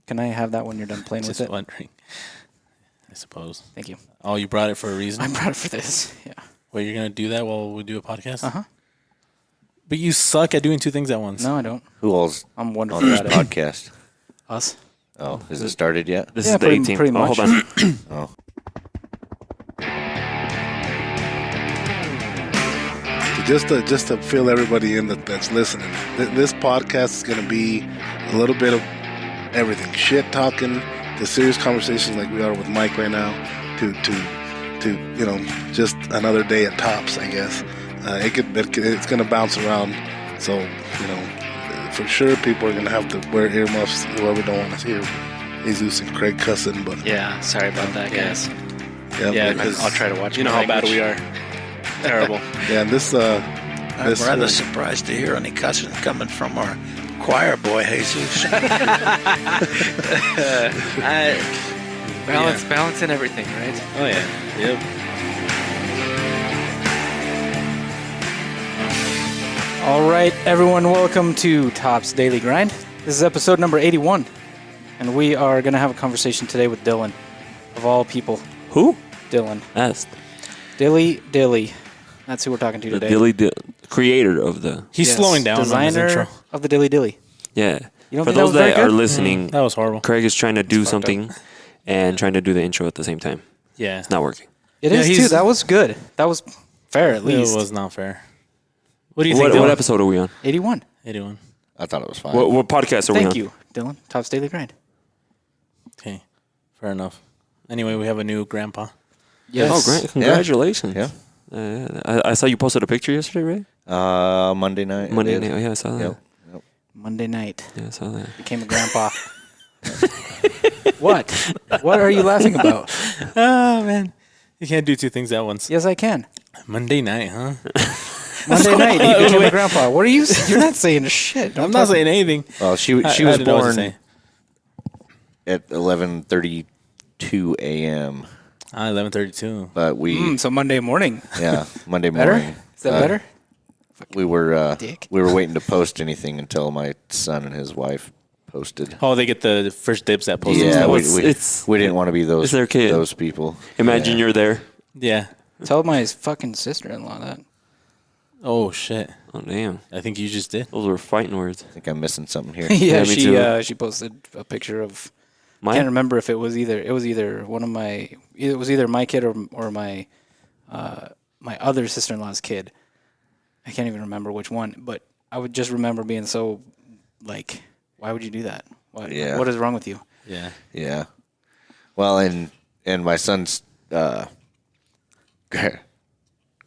Can I have that when you're done playing with it? Just wondering. I suppose. Thank you. Oh, you brought it for a reason? I brought it for this. Yeah. Well, you're going to do that while we do a podcast? Uh-huh. But you suck at doing two things at once. No, I don't. Who all's I'm on wonderful this at it. podcast? Us. Oh, has it started yet? This Yeah, is the pretty- 18th. pretty Oh, much. hold on. Oh. Just to fill everybody in that's listening, this podcast is going to be a little bit of everything: shit talking, to serious conversations like we are with Mike right now, to just another day at Tops, I guess. It's going to bounce around, so for sure people are going to have to wear earmuffs. Whoever don't want to hear Jesus and Craig cussing, but Yeah, sorry about that, guys. yeah, I'll try to watch. You know how bad we are. Terrible. Yeah, this I'm rather surprised to hear any cussing coming from our choir boy, Jesus. Balance in everything, right? Oh, yeah. Yep. All right, everyone, welcome to Top's Daily Grind. This is episode number 81, and we are going to have a conversation today with Dylan, of all people. Who? Dylan. That's Dilly. That's who we're talking to the today. creator of the... He's Yes, slowing down on his designer intro. of the Dilly. Yeah. You don't For think that those was very that are good? listening, That was horrible. Craig is trying to do fucked up. something and trying to do the intro at the same time. Yeah. It's not working. It Yeah, is, too. he's- That was good. That was fair, at It least. was not fair. What do you think, What Dylan? episode are we on? 81. 81. I thought it was fine. What podcast are we on? Thank you, Dylan. Top's Daily Grind. Okay. Fair enough. Anyway, we have a new grandpa. Yes. Oh, great. Congratulations. Yeah. I saw you posted a picture yesterday, right? Monday night. Monday night. Oh, yeah, I saw that. Yep. Monday night. Yeah, I saw that. Became a grandpa. What? What are you laughing about? Oh, man. You can't do two things at once. Yes, I can. Monday night, huh? Monday night, he became a grandpa. What are you? You're not saying shit. I'm not saying anything. Well, she was didn't know what to born say. at 11:32 a.m. 11:32. But we, So Monday morning. Monday Better? morning. Is that better? We were Dick. we were waiting to post anything until my son and his wife posted. Oh, they get the first dibs at posting. Yeah, Well, we it's- didn't want to be it's their kid. those people. Imagine you're there. Yeah. Tell my fucking sister-in-law that. Oh, shit. Oh, damn. I think you just did. Those were fighting words. I think I'm missing something here. Yeah, me too. she posted a picture of. I Mine? can't remember if it was either one of my. It was either my kid or my my other sister-in-law's kid. I can't even remember which one, but I would just remember being so like, why would you do that? Yeah. What is wrong with you? Yeah. Yeah. Well, and my son's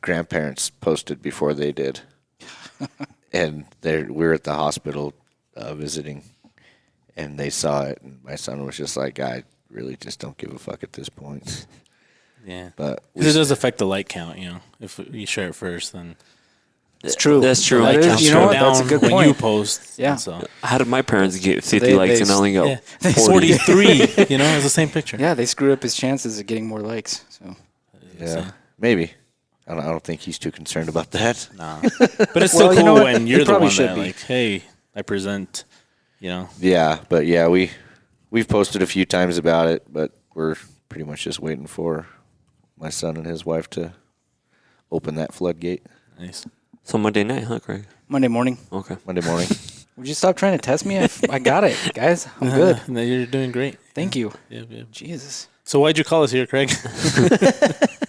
grandparents posted before they did, and we were at the hospital visiting, and they saw it, and my son was just like, "I really just don't give a fuck at this point." Yeah. But Because it does affect the like count, If you share it first, then It's true. That's true. the like That is- counts you know go what? That's a down good when point. you post. Yeah. So How did my parents get 50 they- likes they- and I only got yeah. 40? 43. It's the same picture. Yeah, they screwed up his chances of getting more likes. So yeah, maybe. I don't think he's too concerned about that. Nah. But it's still Well, you cool know what? when He you're the probably one should that be. like, hey, I present, Yeah, but yeah, we've posted a few times about it, but we're pretty much just waiting for my son and his wife to open that floodgate Nice. So Monday night, huh, Craig? Monday morning. Okay. Monday morning. Would you stop trying to test me? I got it, guys. I'm good. No, you're doing great. Thank you. Yeah. Jesus. So why'd you call us here, Craig?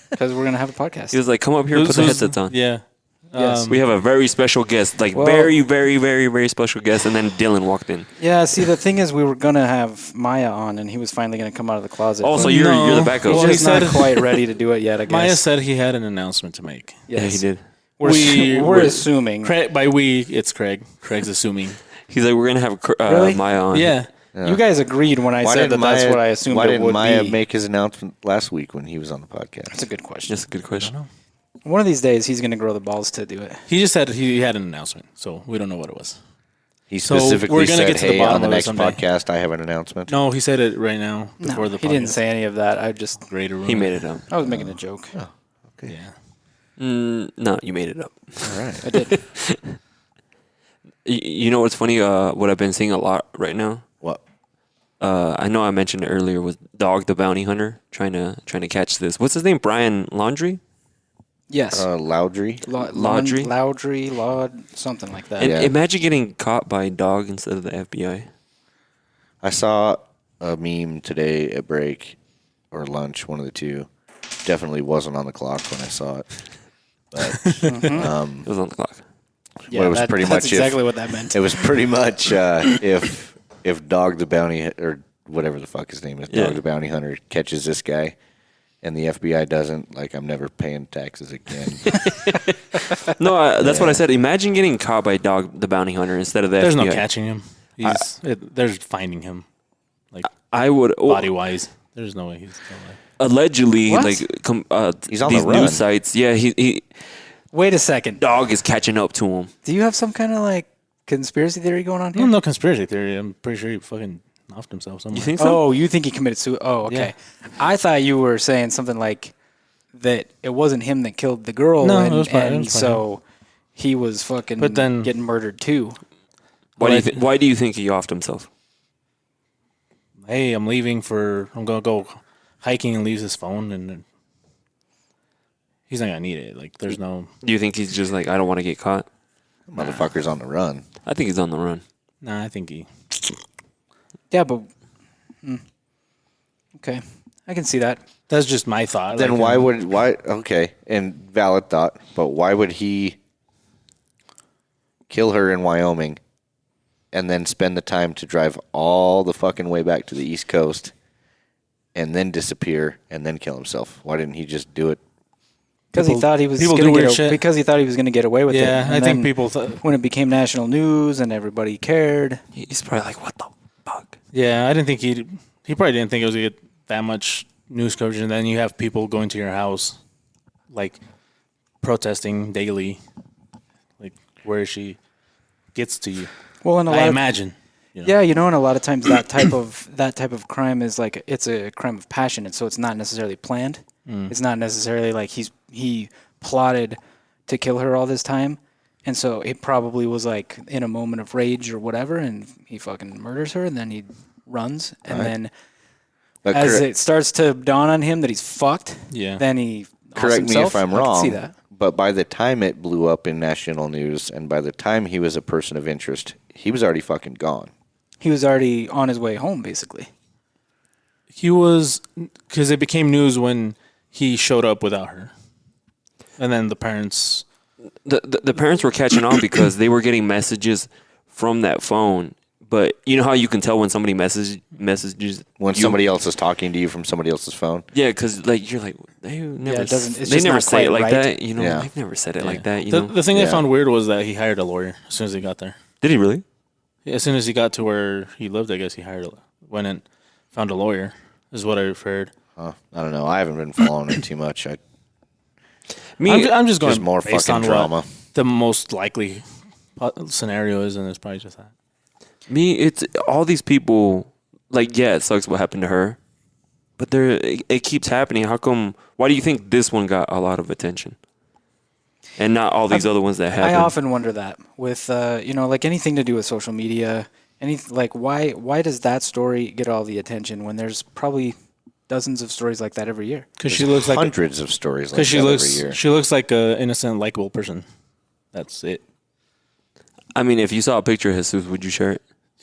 Because we're going to have a podcast. He was like, come up here, put the headsets on. Yeah. Yes. We have a very special guest, like Well- very, very, very, very special guest, and then Dylan walked in. Yeah, see, the thing is, we were going to have Miah on, and he was finally going to come out of the closet. Oh, so but you're No. the backup. he's Well, he just not said- quite ready to do it yet, I guess. Maya said he had an announcement to make. Yeah, he did. We're assuming. By we, it's Craig. Craig's assuming. He's like, we're gonna have Really? Maya on. Yeah. You guys agreed when I said that that's what I assumed Why it didn't would Maya be. make his announcement last week when he was on the podcast? That's a good question. That's a good question. One of these days, he's going to grow the balls to do it. He just said he had an announcement, so we don't know what it was. He So specifically we're gonna said, get to the "Hey, bottom on the of it next someday." podcast, I have an announcement." No, he said it right now before No, the he podcast. didn't say any of that. I Greater room. He made it up. I was making a joke. Okay. Yeah. No, you made it up. All right. I did. You know what's funny? What I've been seeing a lot right now? What? I know I mentioned it earlier with Dog the Bounty Hunter trying to catch this. What's his name? Brian Laundrie? Yes. Loudry. Laundrie? Laudry, something like that. And Yeah. imagine getting caught by a dog instead of the FBI. I saw a meme today at break or lunch, one of the two. Definitely wasn't on the clock when I saw it. But It was on the clock. Yeah, well, it was pretty that's much exactly what that meant. it was pretty much if Dog the Bounty or whatever the fuck his name is, Yeah. Dog the Bounty Hunter catches this guy and the FBI doesn't, like, I'm never paying taxes again. No, that's what I said. Imagine getting caught by Dog the Bounty Hunter instead of the There's FBI. no catching him. There's finding him, like I would body wise. There's no way he's still alive. allegedly What? like He's on these the run. news sites. Yeah, he Wait a second. dog is catching up to him. Do you have some kind of like conspiracy theory going on here? No conspiracy theory. I'm pretty sure he fucking offed himself somewhere. You think so? Oh, you think he committed suicide? Oh, okay. I thought you were saying something like that it wasn't him that killed the girl, No, and, it was probably- it and was probably so he was fucking But then- getting murdered too. Why do you think he offed himself? Hey, I'm leaving I'm gonna go hiking and leaves his phone, and then he's not gonna need it. Like, there's no. Do you think he's just like, I don't want to get caught? Motherfucker's on the run. I think he's on the run. Nah, I think he. Yeah, but okay, I can see that. That's just my thought. Then like, why okay, and valid thought, but why would he kill her in Wyoming and then spend the time to drive all the fucking way back to the East Coast and then disappear and then kill himself? Why didn't he just do it? Because he thought he was people gonna do weird get shit. because he thought he was going to get away with it. Yeah, And I think then people. when it became national news and everybody cared. He's probably like, what the fuck? Yeah, I didn't think he probably didn't think it was gonna get that much news coverage, and then you have people going to your house, like protesting daily, like where she gets to you. Well, and a I lot of, imagine. You know? yeah, and a lot of times that type of crime is like it's a crime of passion, and so it's not necessarily planned. It's not necessarily like he plotted to kill her all this time, and so it probably was like in a moment of rage or whatever, and he fucking murders her, and then he runs, and then But as it starts to dawn on him that he's fucked, Yeah. then he offs correct me himself. if I'm I can wrong, see that. but by the time it blew up in national news and by the time he was a person of interest, he was already fucking gone. He was already on his way home, basically. He was, because it became news when he showed up without her, and then the parents. The parents were catching on because they were getting messages from that phone. But you know how you can tell when somebody messages When you? somebody else is talking to you from somebody else's phone. Yeah, because like you're like they never. it doesn't- it's they just never not say it quite like right. that. You know, Yeah. they've never said it like that. You The, know, the thing I Yeah. found weird was that he hired a lawyer as soon as he got there. did he really? As soon as he got to where he lived, I guess he went and found a lawyer. Is what I've heard. I don't know. I haven't been following it too much. I'm just going Just more based fucking on drama. what the most likely scenario is, and it's probably just that. It's all these people. Like, yeah, it sucks what happened to her, but it keeps happening. How come? Why do you think this one got a lot of attention, and not all these other ones that happened? I often wonder that with like anything to do with social media. Why does that story get all the attention when there's probably dozens of stories like that every year? Because she looks like hundreds of stories like because that every year. she looks like a innocent, likable person. That's it. I mean, if you saw a picture of Jesus, would you share it?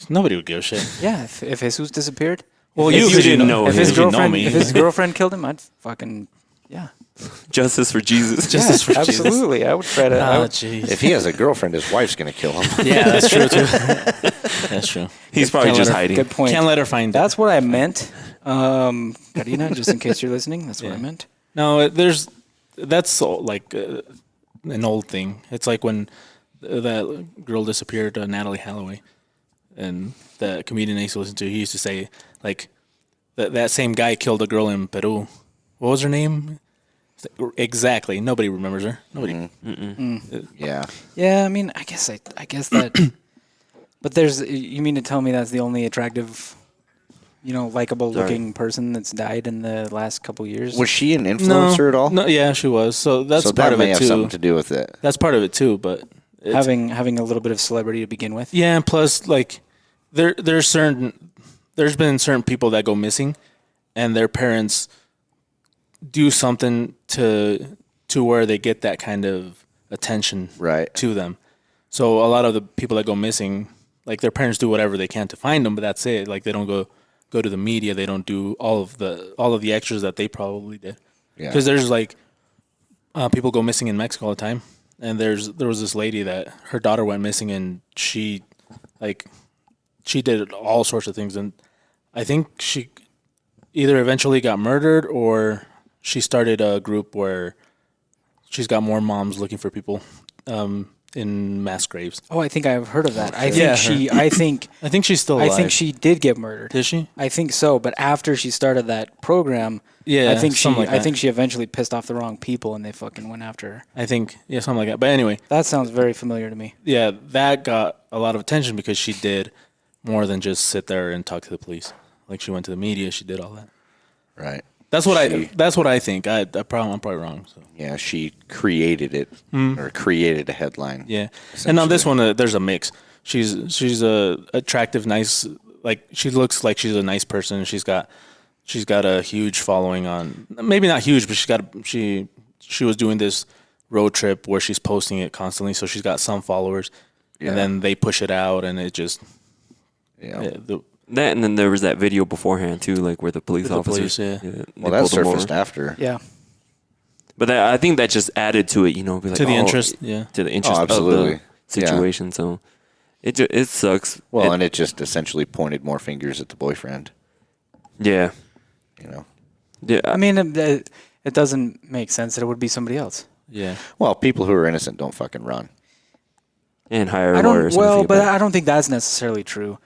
Nobody would give a shit. Yeah, if Jesus disappeared, Well, If you didn't know if him. his If you know girlfriend me. if his girlfriend killed him, I'd fucking yeah. Justice for Jesus. Justice for Jesus. Absolutely, I would try to. I Oh, would- jeez. If he has a girlfriend, his wife's going to kill him. Yeah, that's true too. That's true. He's probably Can't just let her- hiding. good point. Can't let her find it. That's what I meant, Karina. Just in case you're listening, that's what I meant. No, that's so, like an old thing. It's like when that girl disappeared, Natalie Holloway, and the comedian I used to listen to, he used to say like that same guy killed a girl in Peru. What was her name? Exactly. Nobody remembers her. Nobody. Yeah. Yeah, I mean, I guess that. But you mean to tell me that's the only attractive, likable looking person that's died in the last couple years? Was she an influencer at all? No, yeah, she was. So that's so part that of may it have something too. to do with it. That's part of it too. But having a little bit of celebrity to begin with. yeah, and plus like there's certain there's been certain people that go missing, and their parents do something to where they get that kind of attention Right. to them. So a lot of the people that go missing, like their parents do whatever they can to find them, but that's it. Like they don't go to the media. They don't do all of the extras that they probably did. Yeah. Because there's like people go missing in Mexico all the time, and there was this lady that her daughter went missing, and she did all sorts of things, and I think she either eventually got murdered or she started a group where she's got more moms looking for people in mass graves. Oh, I think I've heard of that. I think Yeah, I think I think she's still alive. I think she did get murdered. Did she? I think so, but after she started that program, Yeah, I think something like I that. think she eventually pissed off the wrong people and they fucking went after her. I think, yeah, something like that. But anyway, That sounds very familiar to me. yeah, that got a lot of attention because she did more than just sit there and talk to the police. Like she went to the media, she did all that. Right. That's what I think. I'm probably wrong. So. Yeah, she created it or created a headline. Yeah, and on this one, there's a mix. She's a attractive, nice. Like she looks like she's a nice person. She's got a huge following on. Maybe not huge, but she was doing this road trip where she's posting it constantly. So she's got some followers, Yeah. and then they push it out, and it just Yeah. That, and then there was that video beforehand too, like where the police With the officers. police, yeah. they Well, that pulled them surfaced over. after. Yeah. But I think that just added to it, you know, be like, to the oh, interest. Yeah, to the interest of absolutely. the situation. So it sucks. Well, and it just essentially pointed more fingers at the boyfriend. Yeah, You know. yeah. I mean, it doesn't make sense that it would be somebody else. yeah. Well, people who are innocent don't fucking run. And hire I don't. lawyers. Well, but I don't think that's necessarily true.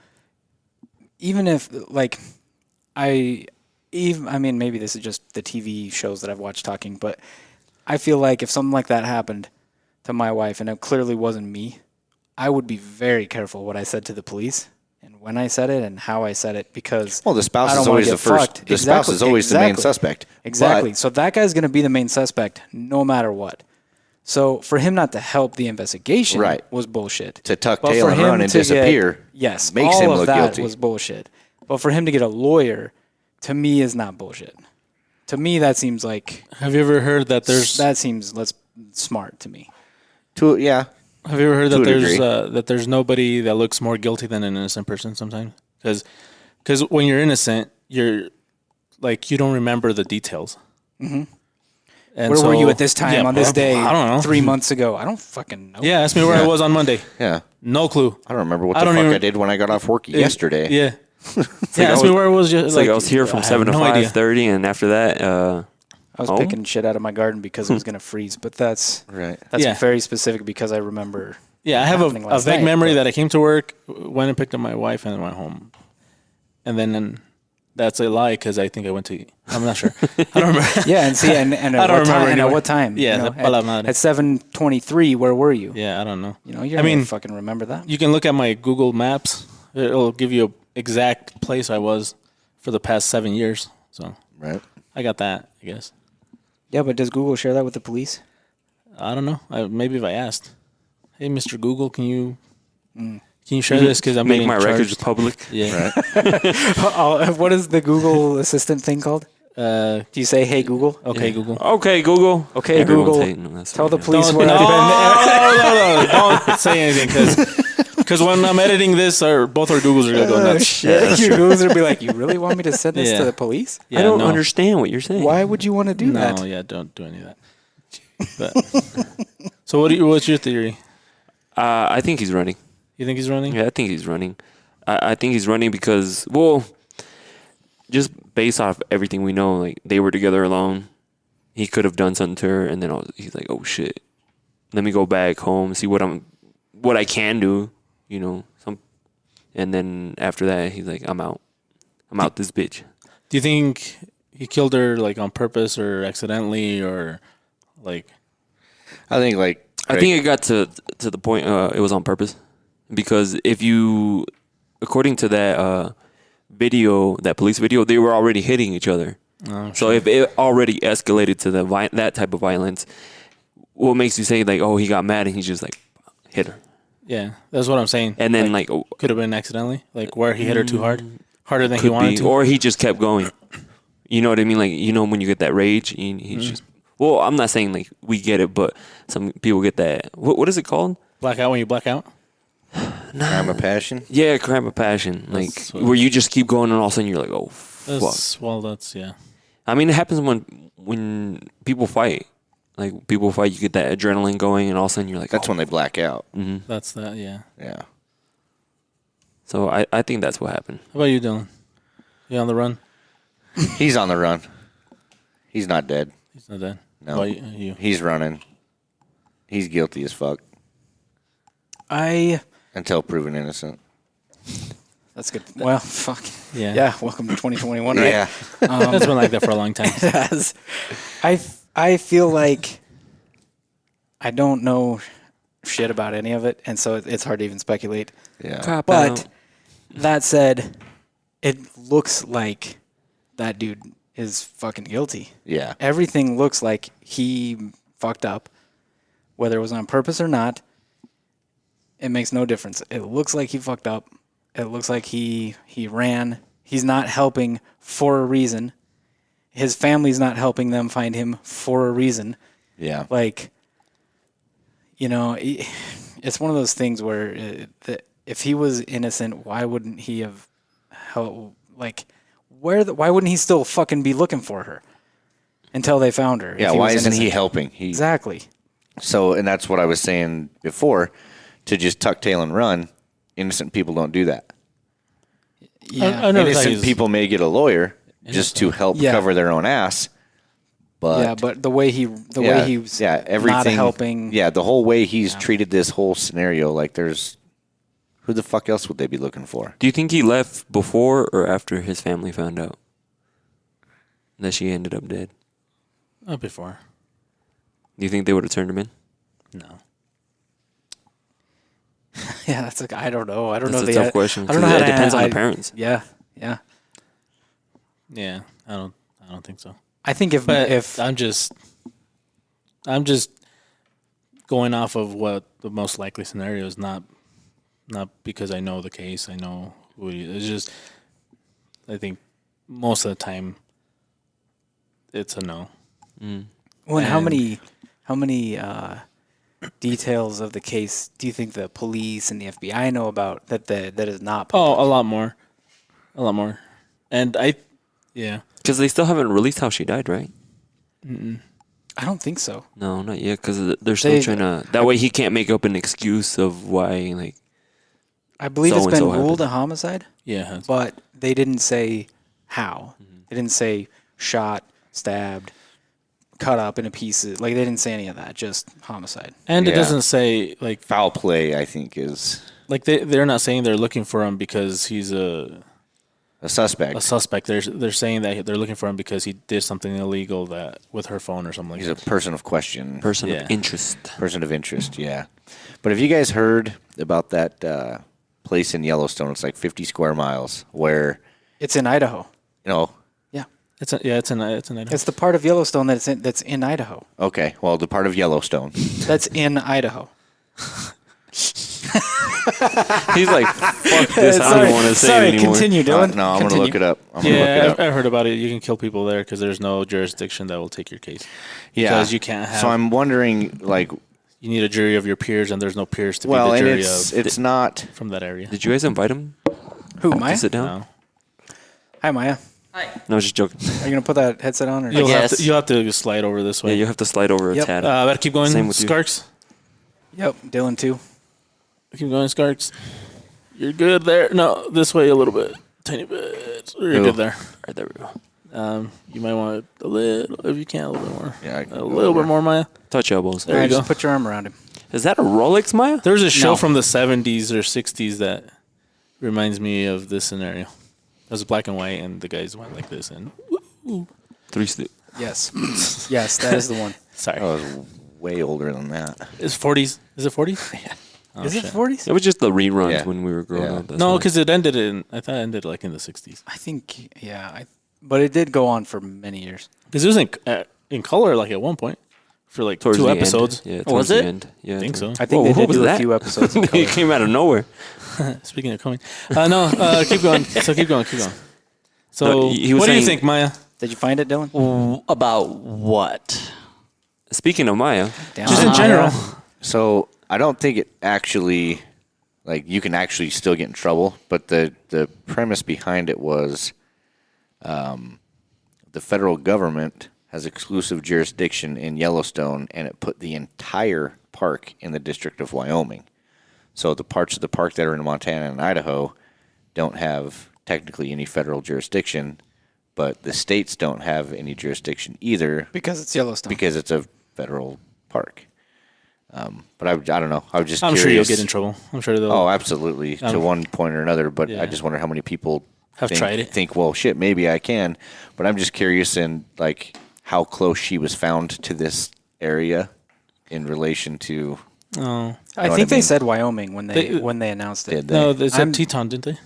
Even if, like, I mean, maybe this is just the TV shows that I've watched talking, but I feel like if something like that happened to my wife and it clearly wasn't me, I would be very careful what I said to the police and when I said it and how I said it because Well, the spouse I don't is wanna always get the first. fucked. The spouse is always the main suspect. Exactly. But- So that guy's going to be the main suspect no matter what. So for him not to help the investigation Right. was bullshit. To tuck But tail for and him run and to disappear yes, makes all him of look that guilty. was bullshit. But for him to get a lawyer, to me, is not bullshit. To me, that seems like Have you ever heard that there's? that seems less smart to me. Yeah. Have you ever heard To that a there's degree. that there's nobody that looks more guilty than an innocent person sometimes? Because when you're innocent, you're like you don't remember the details. Mm-hmm. And Where were you at this yeah, time on this day? I don't know. 3 months ago. I don't fucking know. Yeah, ask me where I was on Monday. Yeah. No clue. I don't remember what I the don't fuck even- I did when I got off work yesterday. Yeah. like Ask me where I was. Just, It's like I was here from I have 7 to no idea. 5:30, and after that, I was home? picking shit out of my garden because it was going to freeze. But that's Right. Yeah. very specific because I remember. Yeah, I have happening a last vague night, memory but- that I came to work, went and picked up my wife, and then went home. And then that's a lie because I think I went to eat. I'm not sure. I don't remember. Yeah, and see, and I at don't what time? remember And at anyway. what time? Yeah, you know, pala madre. at 7:23. Where were you? Yeah, I don't know. You know, you're I mean, gonna fucking remember that. you can look at my Google Maps. It'll give you an exact place I was for the past 7 years. So Right. I got that, I guess. Yeah, but does Google share that with the police? I don't know. Maybe if I asked, hey, Mr. Google, can you share this? Because I'm make getting my records charged. public. Yeah. What is the Google Assistant thing called? Do you say, "Hey Google"? Okay, Yeah. Google. Okay, Google. Okay, Everyone's Google. hating us Tell right the now. police Don't- where no, I've been. no, don't say anything because when I'm editing this, both our Googles are gonna go nuts. Shit, your Googles will be like, "You really want me to send this Yeah. to the police? Yeah, I don't no. understand what you're saying. Why would you want to do No, that?" yeah, don't do any of that. But, so what's your theory? I think he's running. You think he's running? Yeah, I think he's running. I think he's running because, well, just based off everything we know, like they were together alone. He could have done something to her, and then he's like, "Oh shit, let me go back home, see what I can do," you know. And then after that, he's like, "I'm out. I'm out this bitch." Do you think he killed her like on purpose or accidentally or like? I think I think it got to the point it was on purpose, because if you, according to that video, that police video, they were already hitting each other. Oh, So if it already escalated to that type of violence, what makes you say like, oh, he got mad and he just like hit her? yeah, that's what I'm saying. And then like, could have been accidentally, like where he hit her too hard. harder than he could wanted be, to. or he just kept going. You know what I mean? Like, you know, when you get that rage, he's just. Well, I'm not saying like we get it, but some people get that. What is it called? Blackout when you black out. Crime of passion. Yeah, crime of passion. Like That's what- where you just keep going, and all of a sudden you're like, oh fuck. That's yeah. I mean, it happens when people fight. Like people fight, you get that adrenaline going, and all of a sudden you're like, That's oh. when they black out. That's that. Yeah. Yeah. So I think that's what happened. How about you, Dylan? You on the run? He's on the run. He's not dead. He's not dead. No. How about you? He's running. He's guilty as fuck I. until proven innocent. That's good. Well, fuck. Yeah. Yeah. Welcome to 2021, right? Yeah. It's been like that for a long time. It has. I feel like I don't know shit about any of it, and so it's hard to even speculate. Yeah. Cop But out. that said, it looks like that dude is fucking guilty. Yeah. Everything looks like he fucked up, whether it was on purpose or not. It makes no difference. It looks like he fucked up. It looks like he ran. He's not helping for a reason. His family's not helping them find him for a reason. Yeah. Like, you know, it's one of those things where if he was innocent, why wouldn't he have helped? Like, why wouldn't he still fucking be looking for her until they found her? Yeah. if Why was isn't he innocent? helping? Exactly. So, and that's what I was saying before, to just tuck tail and run. Innocent people don't do that. Yeah. I know Innocent people may get a lawyer just to help Yeah. cover their own ass. But Yeah, but the way he's everything, not helping. Yeah, the whole way he's treated this whole scenario, like there's, who the fuck else would they be looking for? Do you think he left before or after his family found out that she ended up dead? Not before. Do you think they would have turned him in? No. Yeah, that's like I don't know. I don't That's know. a tough question. I don't know how It to depends on I- the parents. Yeah, yeah. Yeah. I don't think so. I think if I'm just going off of what the most likely scenario is, not because I know the case. I know who he is. It's just I think most of the time it's a no. Well, and how And- many details of the case do you think the police and the FBI know about that is not public? Oh, a lot more. And yeah. Because they still haven't released how she died, right? I don't think so. No, not yet. Because they're still They- trying to. That way, he can't make up an excuse of why. Like, I believe it's been So-and-so ruled happened. a homicide, Yeah. but they didn't say how. They didn't say shot, stabbed, cut up into pieces. Like they didn't say any of that. Just homicide. And it Yeah. doesn't say like Foul play, I think, is they're not saying they're looking for him because he's a a suspect. suspect. They're saying that they're looking for him because he did something illegal that with her phone or something like He's a that. person of question, person Yeah. of interest. person of interest, yeah. But have you guys heard about that place in Yellowstone? It's like 50 square miles where, It's in Idaho. you know, Yeah, It's an Idaho. it's the part of Yellowstone that's in Idaho. okay, well, the part of Yellowstone. That's in Idaho. He's like, fuck this. I don't want to say it anymore. Continue, Dylan. No, I'm going to look it up. I'm gonna Yeah, look it up. I've heard about it. You can kill people there because there's no jurisdiction that will take your case. Yeah. Because you can't have. So I'm wondering, like, you need a jury of your peers, and there's no peers to well, be the and jury it's not. from that area. Did you guys invite him Who, to Maya? sit down? No. Hi, Maya. No, I was just joking. Are you gonna put that headset on? Or You'll have to slide over this Yeah, way. you have to slide over a Yep. tad. Better keep going, Same with you. Skarks. Yep, Dylan too. Keep going, Skarks. You're good there. No, this way a little bit, tiny bit. You're Ooh. good there. Right, there we go. You might want a little, if you can, a little bit more. Yeah, I can a go little over. bit more, Maya. Touch elbows. There All you right, go. just put your arm around him. Is that a Rolex, Maya? There was a show No. from the 70s or 60s that reminds me of this scenario. It was black and white, and the guys went like this. And Three. St- Yes, yes, that is the one. sorry, I was way older than that. it's 40s. Is it 40s? Yeah. Oh, Is it shit. 40s? it was just the reruns Yeah. when we were growing Yeah. up. That's No, why. because it ended in. I thought it ended like in the 60s. I think, yeah. But it did go on for many years. Because it was in color like at one point. for like Towards 2 the end. episodes. Yeah, Was towards the it? end. Yeah, I think so. I think Whoa, they who did was do a that? few episodes. In It color. came out of nowhere. Speaking of coming, no, keep going. So keep going. So No, he was what do you saying- think, Maya? Did you find it, Dylan? About what? Speaking of Miah, Down Just in on general. Miah. So I don't think it actually, like, you can actually still get in trouble. But the premise behind it was, the federal government has exclusive jurisdiction in Yellowstone, and it put the entire park in the District of Wyoming. So the parts of the park that are in Montana and Idaho don't have technically any federal jurisdiction, but the states don't have any jurisdiction either Because it's Yellowstone. because it's a federal park. But I don't know. I was just I'm curious. sure you'll get in trouble. I'm sure they'll. Oh, absolutely, to one point or another. But Yeah. I just wonder how many people Have tried it. think, well, shit, maybe I can. But I'm just curious in like how close she was found to this area in relation to. Oh. I know think what I they mean? said Wyoming when They- they announced it. Did they? No, they said I'm- Teton, didn't they?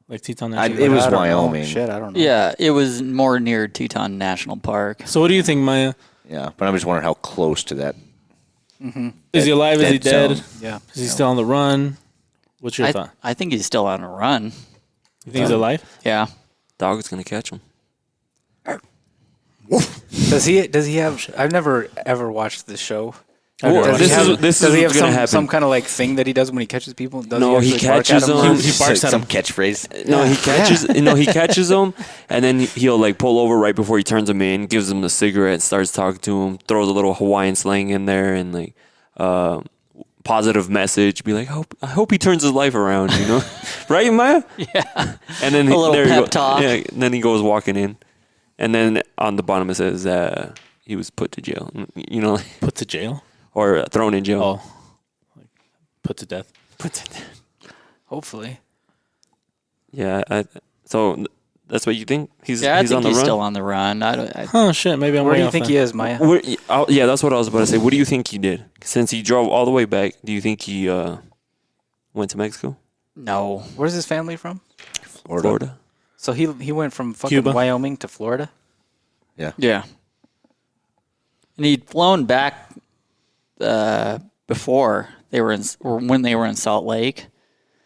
Like Teton I- National it Park. was I don't know. Wyoming. Shit, I don't know. Yeah, it was more near Teton National Park. So what do you think, Maya? Yeah, but I'm just wondering how close to that. Is he alive? Is he dead dead? zone. Yeah. Is he still on the run? What's your thought? I think he's still on a run. You think he's alive? Yeah. dog is gonna catch him. Does he have? I've never ever watched this show. Well, Does this he have, is- this does is he have what's gonna some, happen. some kind of like thing that he does when he catches people? Does No, he, he actually bark catches at them. He barks at some him. catchphrase. No, he catches. No, he catches him, and then he'll like pull over right before he turns him in, gives him the cigarette, starts talking to him, throws a little Hawaiian slang in there, and like positive message. Be like, I hope he turns his life around. You know, right, Maya? Yeah. And then A little there you pep go. talk. Yeah, and then he goes walking in, and then on the bottom it says he was put to jail. You know, Put to jail? or thrown in jail. Oh. Like, put to death. Put to Hopefully. Yeah. So that's what you think? He's Yeah, I he's think on the he's run. still on the run. I Oh, shit. Maybe I'm Where way do you off think then. he is, Maya? Yeah, that's what I was about to say. What do you think he did? Since he drove all the way back, do you think he went to Mexico? no. Where's his family from? Florida? So he went from fucking Cuba. Wyoming to Florida. Yeah. And he'd flown back before they were or when they were in Salt Lake.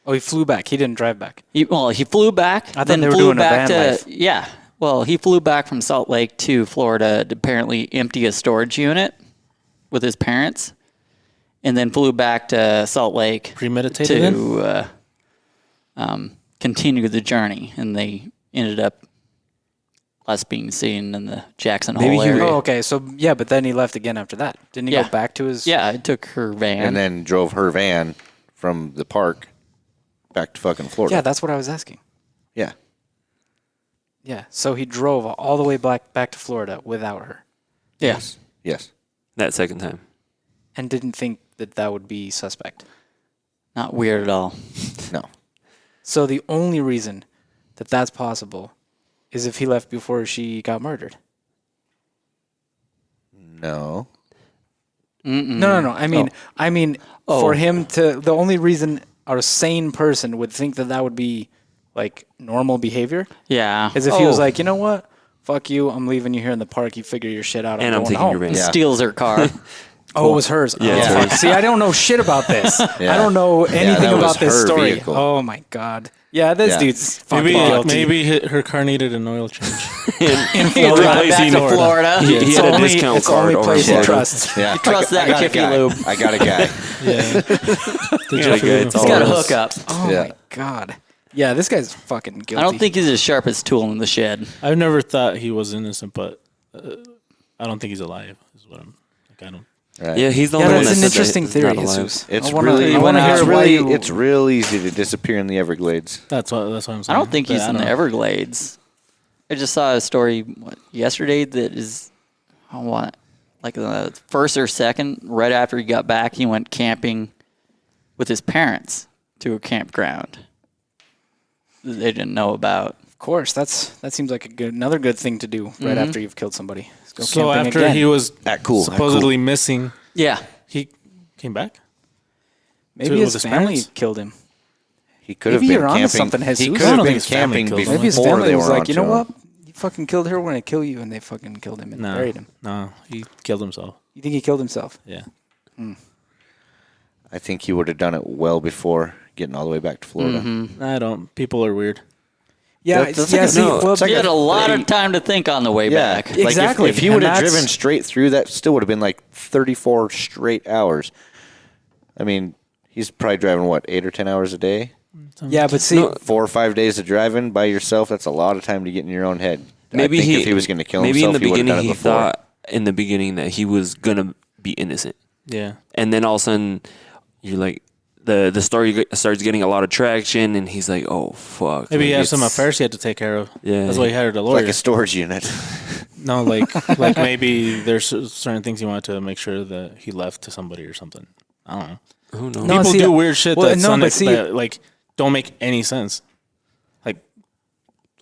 Oh, he flew back. He didn't drive back. He flew back. I thought then they were flew doing a back van to life. yeah. Well, he flew back from Salt Lake to Florida to apparently empty a storage unit with his parents, and then flew back to Salt Lake Premeditated then? to continue the journey. And they ended up last being seen in the Jackson Maybe Hole he- area. Oh, okay. So yeah, but then he left again after that. Didn't he Yeah. go back to his? Yeah, I took her van. And then drove her van from the park back to fucking Florida. Yeah, that's what I was asking. Yeah. Yeah. So he drove all the way back to Florida without her, yeah. Yes. That second time. and didn't think that would be suspect. Not weird at all. No. So the only reason that that's possible is if he left before she got murdered. No. No. I mean, Oh. for him to, the only reason a sane person would think that would be like normal behavior Yeah. is if he was like, you know what, fuck you, I'm leaving you here in the park. You figure your shit out. And I'm going taking home. your van. Yeah. steals her car. Oh, it was hers. Yeah, Oh, it's fuck. hers. See, I don't know shit about this. Yeah. I don't know anything that was about this her story. vehicle. Oh my god. Yeah, this Yeah. dude's fucking Maybe guilty. her car needed an oil change. In He Florida. drive back to Florida. He It's had a only- discount it's the card only over place he Florida. trusts. Yeah. Trust that got a Jiffy guy. Lube. I got a guy. Yeah. The Jiffy guy, Lube. it's He's all got a Florida. hookup. Oh Yeah. my god. Yeah, this guy's fucking guilty. I don't think he's the sharpest tool in the shed. I've never thought he was innocent, but I don't think he's alive. Is what I'm like. I don't. Right. Yeah, he's the Yeah, only one that's that an said that interesting he's theory, not alive. Jesus. It's I wanna- really, I wanna it's hear really, why you- it's real easy to disappear in the Everglades. That's what I'm saying. I don't think But he's in don't the know. Everglades. I just saw a story yesterday that is, like the first or second, right after he got back, he went camping with his parents to a campground that they didn't know about. Of course, that seems like another good thing to do right after you've killed somebody. Let's go So camping after again. he was Cool. supposedly missing, Yeah. he came back. maybe with his his family parents? killed him. He could have Maybe been you're onto camping. something, Jesus. He could I have don't been think his family camping killed him. before Maybe his family they was were like, you know onto what? him. You fucking killed her, we're gonna kill you, and they fucking killed him and buried him. No, he killed himself. You think he killed himself? Yeah. I think he would have done it well before getting all the way back to Florida. I don't. People are weird. Yeah, That's yeah. like See, well, it's like You had a lot of 30 time to think on the way back. Like Exactly, if he and would have that's- driven straight through, that still would have been like 34 straight hours. I mean, he's probably driving, what, 8 or 10 hours a day? yeah, but see, 4 or 5 days of driving by yourself, that's a lot of time to get in your own head. Maybe I think if he was going to kill maybe himself, in the he would have beginning done it he before. thought in the beginning that he was gonna be innocent, Yeah. and then all of a sudden you're like the story starts getting a lot of traction, and he's like, oh fuck. Maybe he like, has some it's- affairs he had to take care of. Yeah. That's why he hired a It's lawyer. like a storage unit. No, like maybe there's certain things he wanted to make sure that he left to somebody or something. I don't know. Who knows? No, People see, do weird shit well, that's no, but see- that, like don't make any sense. Like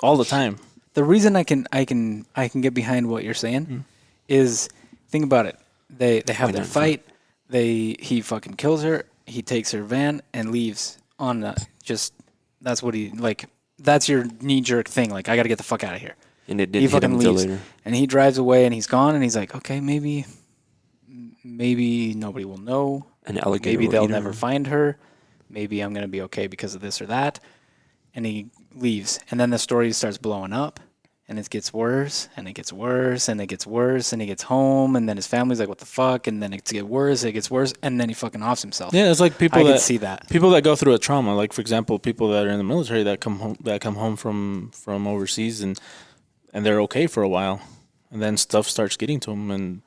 all the time. the reason I can get behind what you're saying is, think about it. They have their fight. He fucking kills her. He takes her van and leaves on that's what he like. That's your knee jerk thing. Like, I got to get the fuck out of here. And it He didn't hit him fucking until leaves, later. and he drives away, and he's gone, and he's like, okay, maybe nobody will know. An alligator. Maybe will they'll eat her. never find her. Maybe I'm gonna be okay because of this or that. And he leaves, and then the story starts blowing up, and it gets worse, and it gets worse, and it gets worse, and he gets home, and then his family's like, "What the fuck?" And then it gets worse, and then he fucking offs himself. Yeah, it's like people I that can see that. people that go through a trauma. Like for example, people that are in the military that come home from overseas and they're okay for a while, and then stuff starts getting to them, and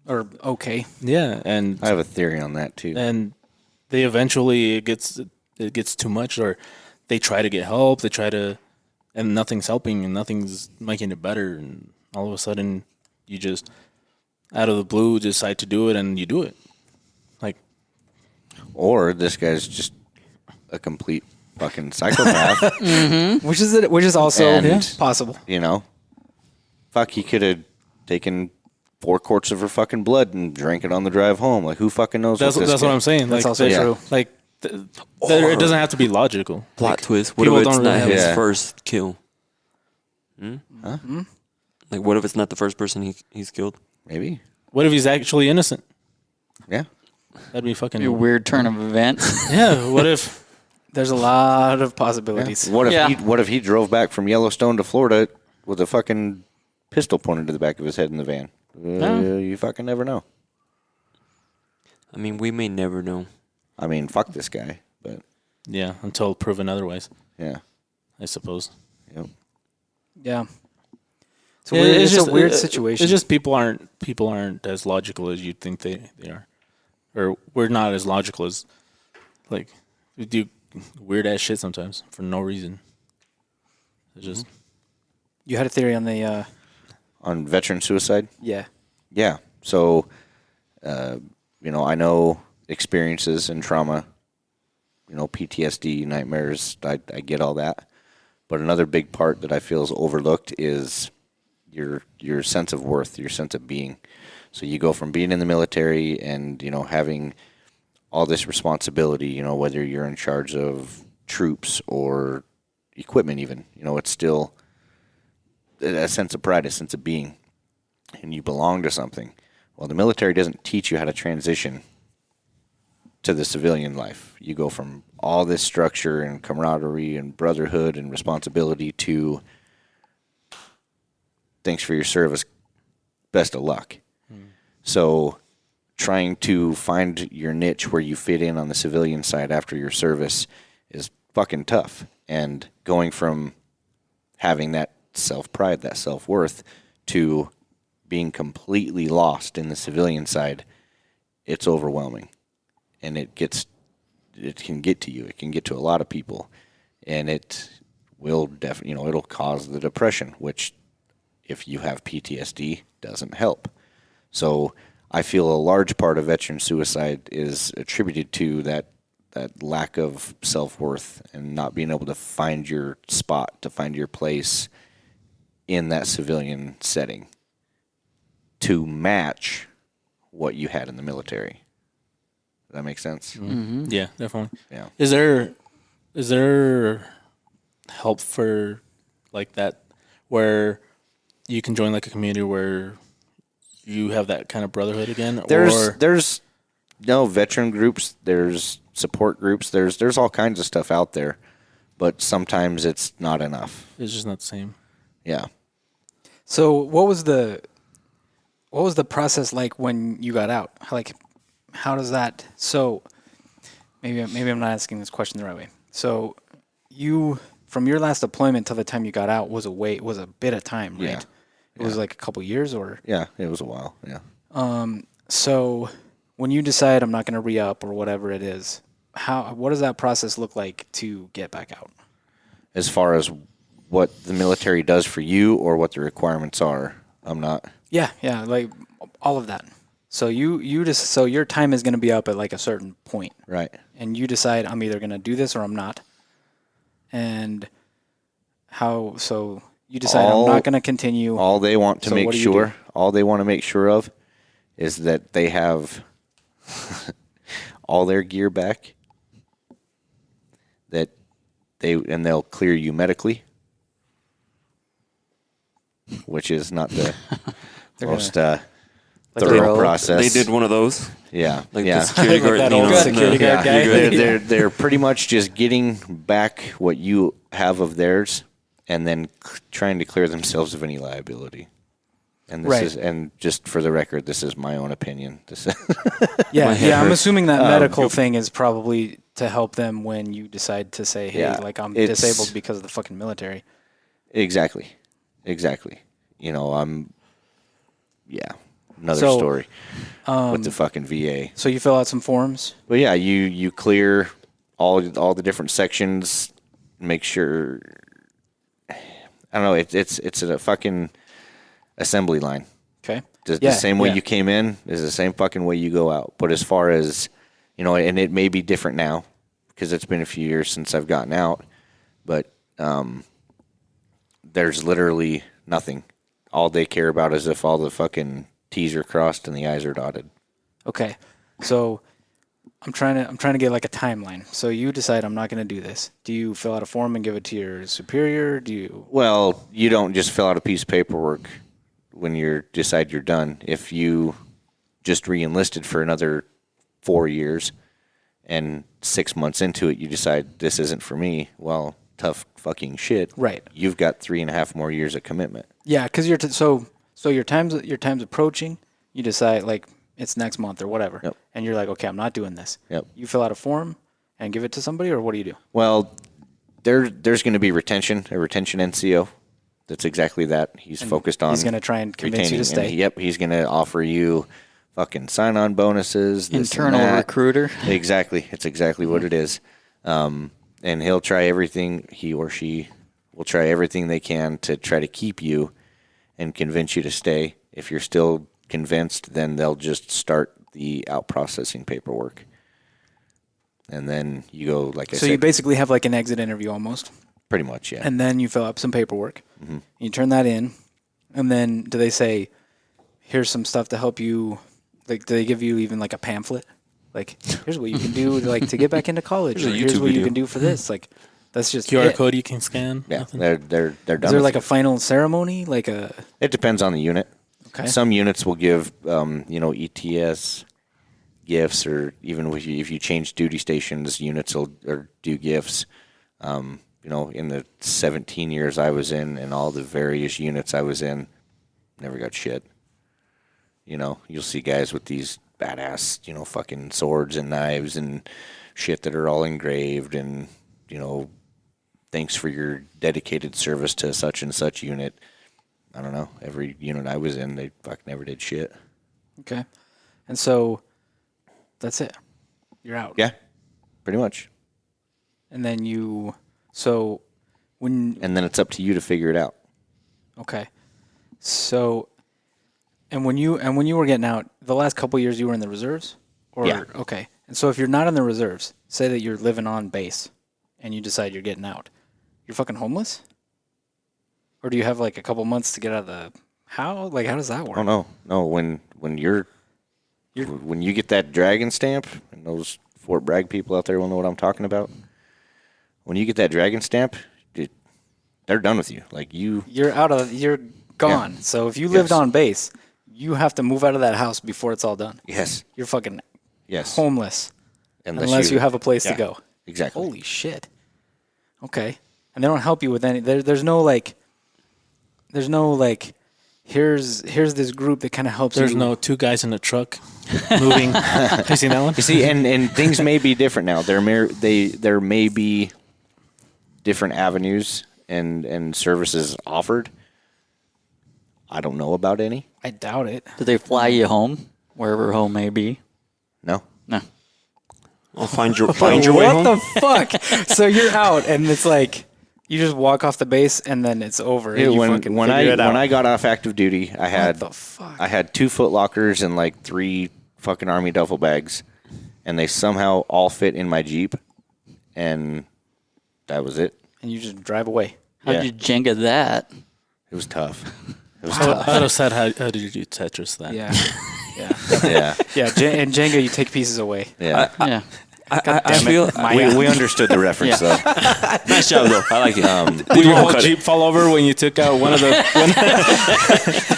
Or okay, yeah, and I have a theory on that, too. and they eventually it gets too much, or they try to get help, and nothing's helping, and nothing's making it better, and all of a sudden you just out of the blue decide to do it, and you do it. Like, Or this guy's just a complete fucking psychopath. which is also And- possible. You know? Fuck, he could have taken 4 quarts of her fucking blood and drank it on the drive home. Like, who fucking knows that's what this what guy- I'm saying. That's like, also there- true. Like, it doesn't have to be logical. Plot Like, twist. What people if it's don't not really his have- Yeah. first kill? Huh? Like, what if it's not the first person he's killed? Maybe. What if he's actually innocent? Yeah. That'd be fucking A weird turn of events. Yeah. What if? There's a lot of possibilities. What if Yeah. what if he drove back from Yellowstone to Florida with a fucking pistol pointed to the back of his head in the van? You fucking never know. I mean, we may never know. I mean, fuck this guy, but Yeah, until proven otherwise, yeah. I suppose. Yep. Yeah. It's, Yeah, weird, it's a weird situation. It's just people aren't as logical as you'd think they are, or we're not as logical as like we do weird ass shit sometimes for no reason. It's just you had a theory on the On veteran suicide? yeah. Yeah. So, I know experiences and trauma, PTSD, nightmares, I get all that. But another big part that I feel is overlooked is your sense of worth, your sense of being. So you go from being in the military and, having all this responsibility, whether you're in charge of troops or equipment even, it's still a sense of pride, a sense of being. And you belong to something. Well, the military doesn't teach you how to transition to the civilian life. You go from all this structure and camaraderie and brotherhood and responsibility to thanks for your service, best of luck. So trying to find your niche where you fit in on the civilian side after your service is fucking tough. And going from having that self-pride, that self-worth, to being completely lost in the civilian side, it's overwhelming. And it can get to you. It can get to a lot of people. And it will definitely, it'll cause the depression, which if you have PTSD doesn't help. So I feel a large part of veteran suicide is attributed to that lack of self-worth and not being able to find your spot, to find your place in that civilian setting to match what you had in the military. Does that make sense? yeah, definitely. Yeah. Is there help for like that where you can join like a community where you have that kind of brotherhood again? There's no veteran groups. There's support groups. There's all kinds of stuff out there, but sometimes it's not enough. It's just not the same. Yeah. So what was the process like when you got out? Like, how does that? So maybe I'm not asking this question the right way. So you, from your last deployment till the time you got out was a bit of time, right? Yeah. It was like a couple years, or Yeah, it was a while. Yeah. so when you decide I'm not going to re-up or whatever it is, what does that process look like to get back out? As far as what the military does for you or what the requirements are, I'm not. Yeah, like all of that. So so your time is going to be up at like a certain point, Right. and you decide I'm either going to do this or I'm not. And so you decide I'm not going to continue. All they want to So make what do you sure, do? all they want to make sure of is that they have all their gear back, that they'll clear you medically, which is not the most thorough thorough. process. They did one of those. Yeah. Like yeah. the security guard. that you old know, security the- guard guy. They're pretty much just getting back what you have of theirs, and then trying to clear themselves of any liability. And this Right. is, and just for the record, this is my own opinion. This is Yeah, My head I'm hurts. assuming that medical thing is probably to help them when you decide to say, hey, Yeah, like I'm it's- disabled because of the fucking military. exactly. You know, another So, story with the fucking VA. So you fill out some forms. But yeah, you clear all the different sections. Make sure. I don't know. It's a fucking assembly line. Okay. The same way you came in is the same fucking way you go out. But as far as, you know, and it may be different now because it's been a few years since I've gotten out, but there's literally nothing. All they care about is if all the fucking T's are crossed and the I's are dotted. Okay. So I'm trying to get like a timeline. So you decide I'm not going to do this. Do you fill out a form and give it to your superior? Do you? Well, you don't just fill out a piece of paperwork when you decide you're done. If you just re-enlisted for another 4 years and 6 months into it, you decide this isn't for me, well, tough fucking shit. Right. You've got 3.5 more years of commitment. Yeah, because you're so your time's approaching. You decide like it's next month or whatever, Yep. and you're like, okay, I'm not doing this. Yep. You fill out a form and give it to somebody, or what do you do? Well, there's going to be a retention NCO. That's exactly that. He's focused on. He's going to try and convince you to retaining, stay. and he's going to offer you fucking sign-on bonuses. this and Internal that. recruiter. Exactly. It's exactly what it is. And he'll try everything, he or she will try everything they can to try to keep you and convince you to stay. If you're still convinced, then they'll just start the out-processing paperwork. And then you go, like I So said, you basically have like an exit interview almost, pretty much, yeah. and then you fill out some paperwork. Mm-hmm. You turn that in, and then do they say, "Here's some stuff to help you"? Like, do they give you even like a pamphlet? Like, here's what you can do, like to get back into college. Here's a Or here's YouTube what you video. can do for this. Like, that's just QR it. code you can scan. Yeah, Nothing? they're done. Is there with like you. a final ceremony? Like a It depends on the unit. okay. Some units will give, ETS gifts, or even if you change duty stations, units will or do gifts. In the 17 years I was in and all the various units I was in, never got shit. You'll see guys with these badass, fucking swords and knives and shit that are all engraved and, thanks for your dedicated service to such and such unit. I don't know. Every unit I was in, they fucking never did shit. Okay. And so that's it. You're out. Yeah, pretty much. And then when And then it's up to you to figure it out. okay. So and when you were getting out, the last couple years you were in the reserves? Or Yeah. okay. And so if you're not in the reserves, say that you're living on base and you decide you're getting out, you're fucking homeless? Or do you have like a couple months to get out of the how does that work? Oh no. When you get that dragon stamp, and those Fort Bragg people out there will know what I'm talking about. When you get that dragon stamp, they're done with you. Like You're out of gone. So if you lived on base, you have to move out of that house before it's all done. Yes. You're fucking Yes. homeless unless you have a place to yeah, go. Exactly. Holy shit. Okay. And they don't help you with any. There's no like. Here's this group that kind of helps. There's you. no two guys in a truck moving. Have you seen that one? You see, and things may be different now. There may be different avenues and services offered. I don't know about any. I doubt it. Do they fly you home, wherever home may be? No. No. I'll find your way home. What the fuck? So you're out, and it's like you just walk off the base, and then it's over. And you fucking when figure it out. I got off active duty, I had the fuck? I had 2 Foot Lockers and like 3 fucking Army duffel bags, and they somehow all fit in my Jeep, and that was it. And you just drive away. How'd Yeah. you Jenga that? It was tough. It was I tough. would have said, how did you do Tetris that? Yeah. Yeah. Yeah. Yeah. And Jenga, you take pieces away. Yeah. Yeah. I feel We understood the reference though. nice job though. I like it. Did your whole Jeep fall over when you took out one of the?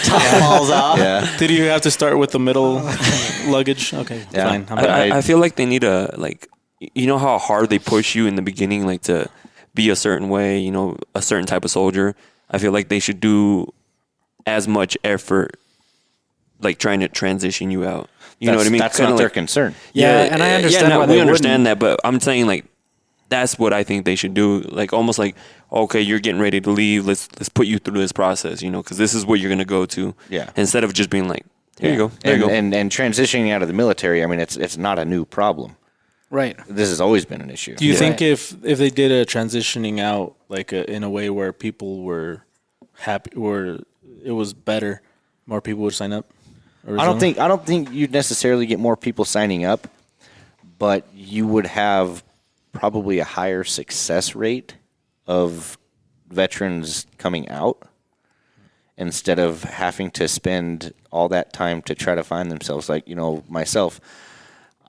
Top falls off. Yeah. Did you have to start with the middle luggage? Okay, Yeah. fine. I'm But back. I feel like they need a you know how hard they push you in the beginning, like to be a certain way, you know, a certain type of soldier. I feel like they should do as much effort, like trying to transition you out. You know what I mean? That's Kinda not their like- concern. Yeah, and I understand why we they understand wouldn't. that, but I'm saying like that's what I think they should do. Like almost like, okay, you're getting ready to leave. Let's put you through this process, you know, because this is what you're gonna go to. Yeah. Instead of just being like, here you go, there you go. And transitioning out of the military, I mean, it's not a new problem. Right. This has always been an issue. Do you Yeah. think if they did a transitioning out like in a way where people were happy, or it was better, more people would sign up? I don't think you'd necessarily get more people signing up, but you would have probably a higher success rate of veterans coming out instead of having to spend all that time to try to find themselves. Like, you know, myself,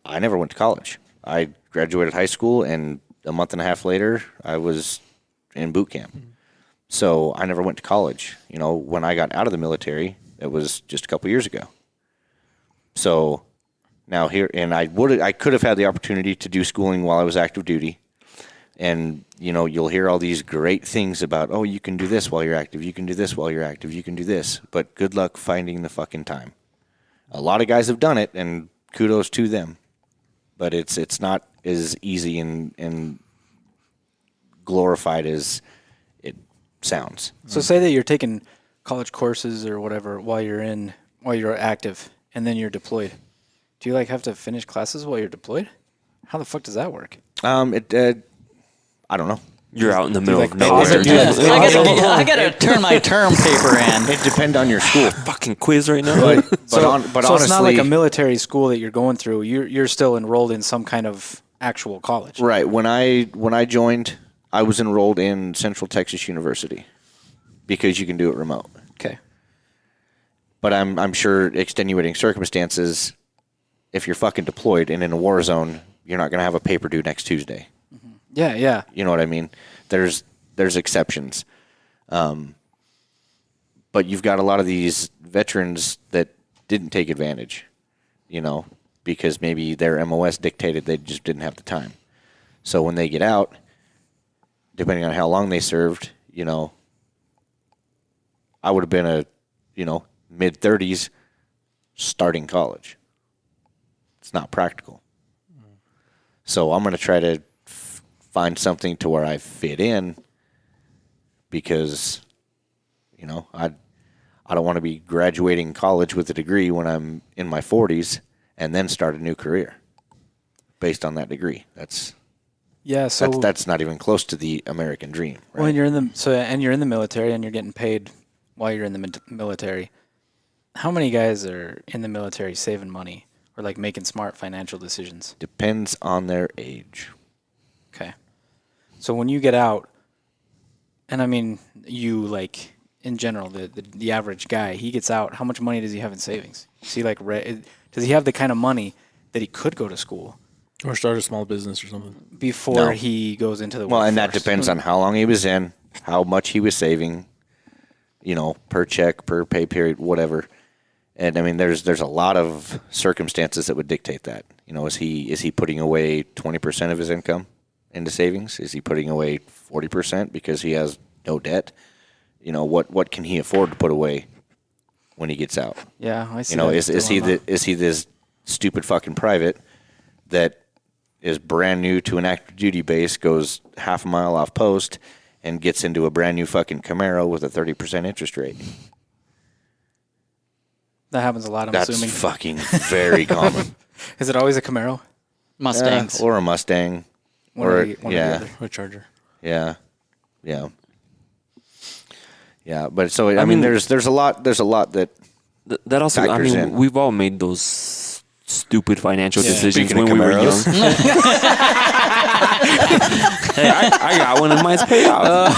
I never went to college. I graduated high school, and a month and a half later, I was in boot camp. So I never went to college. You know, when I got out of the military, it was just a couple years ago. So now here, and I could have had the opportunity to do schooling while I was active duty. And, you know, you'll hear all these great things about, oh, you can do this while you're active. You can do this while you're active. You can do this. But good luck finding the fucking time. A lot of guys have done it, and kudos to them. But it's not as easy and glorified as it sounds. So say that you're taking college courses or whatever while you're active, and then you're deployed. Do you like have to finish classes while you're deployed? How the fuck does that work? I don't know. You're out in the middle like of nowhere. pause it, Just dude. I gotta turn my term paper in. It depends on your school. fucking quiz right now. But So honestly, it's not like a military school that you're going through. You're still enrolled in some kind of actual college. right. When I joined, I was enrolled in Central Texas University because you can do it remote. Okay. But I'm sure extenuating circumstances, if you're fucking deployed and in a war zone, you're not going to have a paper due next Tuesday. Yeah, yeah. You know what I mean? There's exceptions. But you've got a lot of these veterans that didn't take advantage, you know, because maybe their MOS dictated they just didn't have the time. So when they get out, depending on how long they served, you know, I would have been mid-30s starting college. It's not practical. So I'm going to try to find something to where I fit in because, you know, I don't want to be graduating college with a degree when I'm in my 40s and then start a new career based on that degree. That's not even close to the American dream. Right? When you're in the military and you're getting paid while you're in the military, how many guys are in the military saving money or like making smart financial decisions? Depends on their age. Okay. So when you get out, and I mean you like in general, the average guy, he gets out, how much money does he have in savings? Does he have the kind of money that he could go to school Or start a small business or something. before No. he goes into the Well, and that workforce? depends on how long he was in, how much he was saving. per check, per pay period, whatever. And I mean, there's a lot of circumstances that would dictate that. Is he putting away 20% of his income into savings? Is he putting away 40% because he has no debt? What can he afford to put away when he gets out? Yeah, I see. Is he this stupid fucking private that is brand new to an active duty base, goes half a mile off post, and gets into a brand new fucking Camaro with a 30% interest rate? That happens a lot, I'm That's assuming. fucking very common. Is it always a Camaro? Mustangs. Or a Mustang. One or the other. Or Charger. Yeah. But so I mean, there's a lot that That also, I factors mean, in. we've all made those stupid financial decisions Speaking when of we were young. Camaros. Hey, I got one and mine's paid off.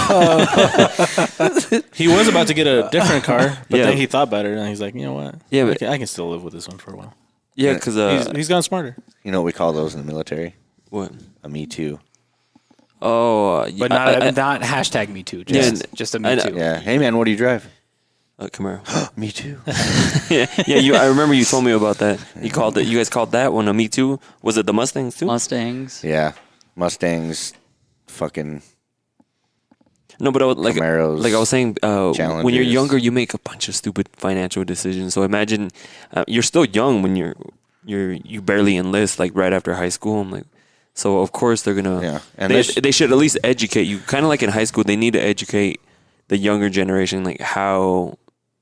He was about to get a different car, but Yeah. then he thought better, and he's like, you know what? Yeah, I but- can still live with this one for a while. Yeah, because He's gotten smarter. You know what we call those in the military? what? A Me Too. Oh, But not hashtag Me Too. Just a Me Too. Yeah. Hey man, what do you drive? Camaro. Me Too. yeah. I remember you told me about that. You guys called that one a Me Too. Was it the Mustangs too? Mustangs. Yeah. Mustangs. Fucking. No, but Camaros, like I was saying, when you're Challengers. younger, you make a bunch of stupid financial decisions. So imagine you're still young when you barely enlist, like right after high school. I'm like, so of course they're gonna. Yeah. And they should at least educate you, kind of like in high school. They need to educate the younger generation, like how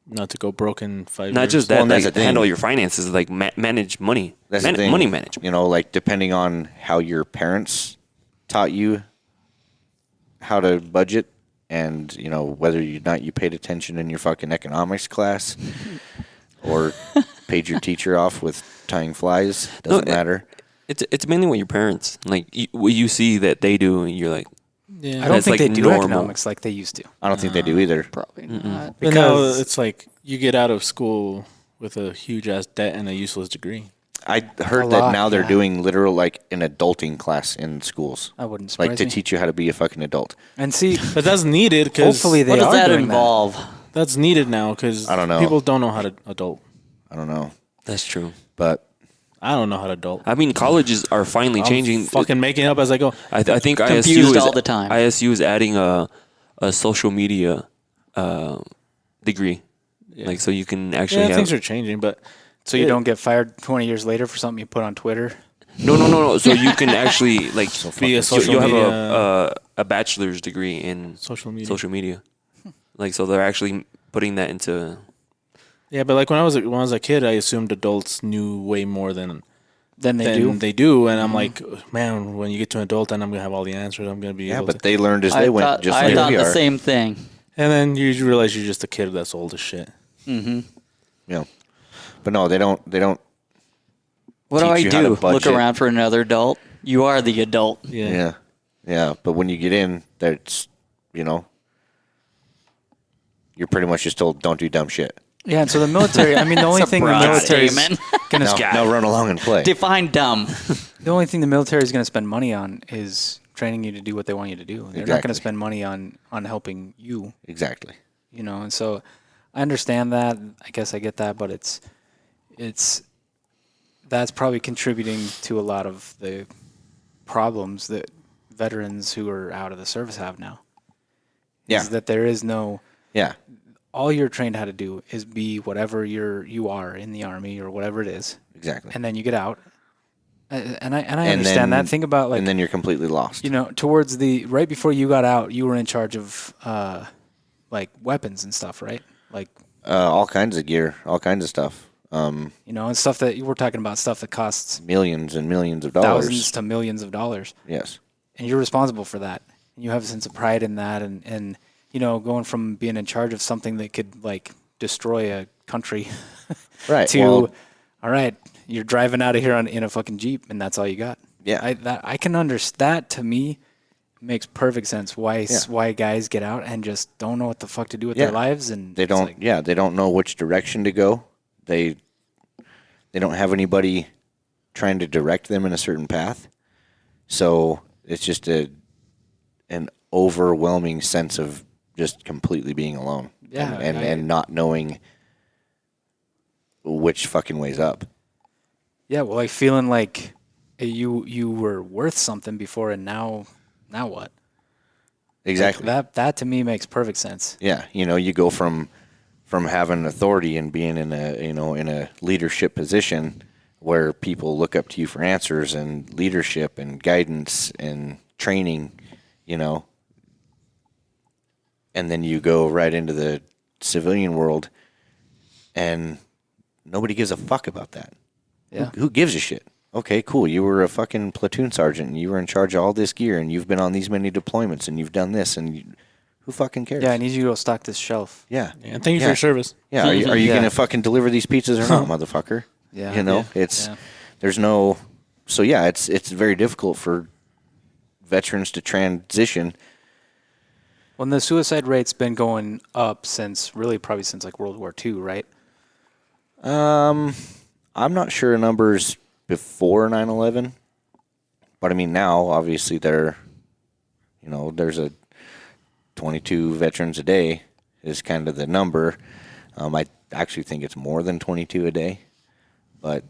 Not to go broke in 5 not years. just that, Well, and that's like the thing. handle your finances, like manage money, That's the thing. money management. Like depending on how your parents taught you how to budget, and whether or not you paid attention in your fucking economics class, or paid your teacher off with tying flies, doesn't matter. It's mainly what your parents like. What you see that they do, and you're like, Yeah. I don't That's think like they do normal. economics like they used to. I don't think they do either. Probably not. But now because- it's like you get out of school with a huge ass debt and a useless degree. I heard A that lot, now they're yeah. doing literal like an adulting class in schools, I wouldn't like surprise to me. teach you how to be a fucking adult. And see, But that's needed because hopefully they What does are that doing involve? that's needed now because I don't know. people don't know how to adult. I don't know, that's true. but I don't know how to adult. I mean, colleges are finally changing. Fucking making it up as I go. I think Confused ISU is all the time. ISU is adding a social media degree, like so you can actually Yeah, have. things are changing, but so you don't get fired 20 years later for something you put on Twitter. No. So you can actually like be a social you'll have media a bachelor's degree in social media. social media. Like so, they're actually putting that into. Yeah, but like when I was a kid, I assumed adults knew way more than Then they do. and I'm like, man, when you get to an adult, then I'm gonna have all the answers. I'm gonna be yeah, able but to. they learned as they went, just I like thought we the are. same thing. And then you realize you're just a kid that's old as shit. Yeah, but no, they don't. What do I teach you how to do? Look budget. around for another adult? You are the adult. Yeah. But when you get in, that's you're pretty much just told don't do dumb shit. Yeah, and so the military, I mean, the only thing the broad military is statement. going to Now run along and play. Define dumb. the only thing the military is going to spend money on is training you to do what they want you to do. They're not going Exactly. to spend money on helping you, Exactly. And so I understand that. I guess I get that, but it's that's probably contributing to a lot of the problems that veterans who are out of the service have now. Yeah. Is that there is no Yeah. all you're trained how to do is be whatever you are in the army or whatever it is, Exactly. and then you get out. And I And understand then- that. Think about and then you're completely lost. towards the right before you got out, you were in charge of like weapons and stuff, right? Like All kinds of gear, all kinds of stuff. and stuff that you were talking about, stuff that costs Millions and millions of dollars. thousands to millions of dollars, Yes. and you're responsible for that. You have a sense of pride in that, and going from being in charge of something that could like destroy a country Right. to Well, all right, you're driving out of here in a fucking Jeep, and that's all you got. Yeah. I can understand. That to me makes perfect sense. Why guys get out and just don't know what the fuck to do with Yeah. their lives, and they it's don't. like- They don't know which direction to go. They don't have anybody trying to direct them in a certain path. So it's just an overwhelming sense of just completely being alone. Yeah, and not knowing which fucking way's up. Yeah, well, like feeling like you were worth something before, and now what? Exactly. Like that to me makes perfect sense. Yeah, you go from having authority and being in a leadership position where people look up to you for answers and leadership and guidance and training, and then you go right into the civilian world and nobody gives a fuck about that. Yeah. Who gives a shit? Okay, cool. You were a fucking platoon sergeant and you were in charge of all this gear and you've been on these many deployments and you've done this and who fucking cares? Yeah, I need you to go stock this shelf. Yeah. And thank you for your service. Yeah, are you Yeah. going to fucking deliver these pizzas or not, motherfucker? Yeah. It's Yeah. there's no. So yeah, it's very difficult for veterans to transition. Well, and the suicide rate's been going up since like World War II, right? I'm not sure numbers before 9/11, but I mean now obviously there's a 22 veterans a day is kind of the number. I actually think it's more than 22 a day, but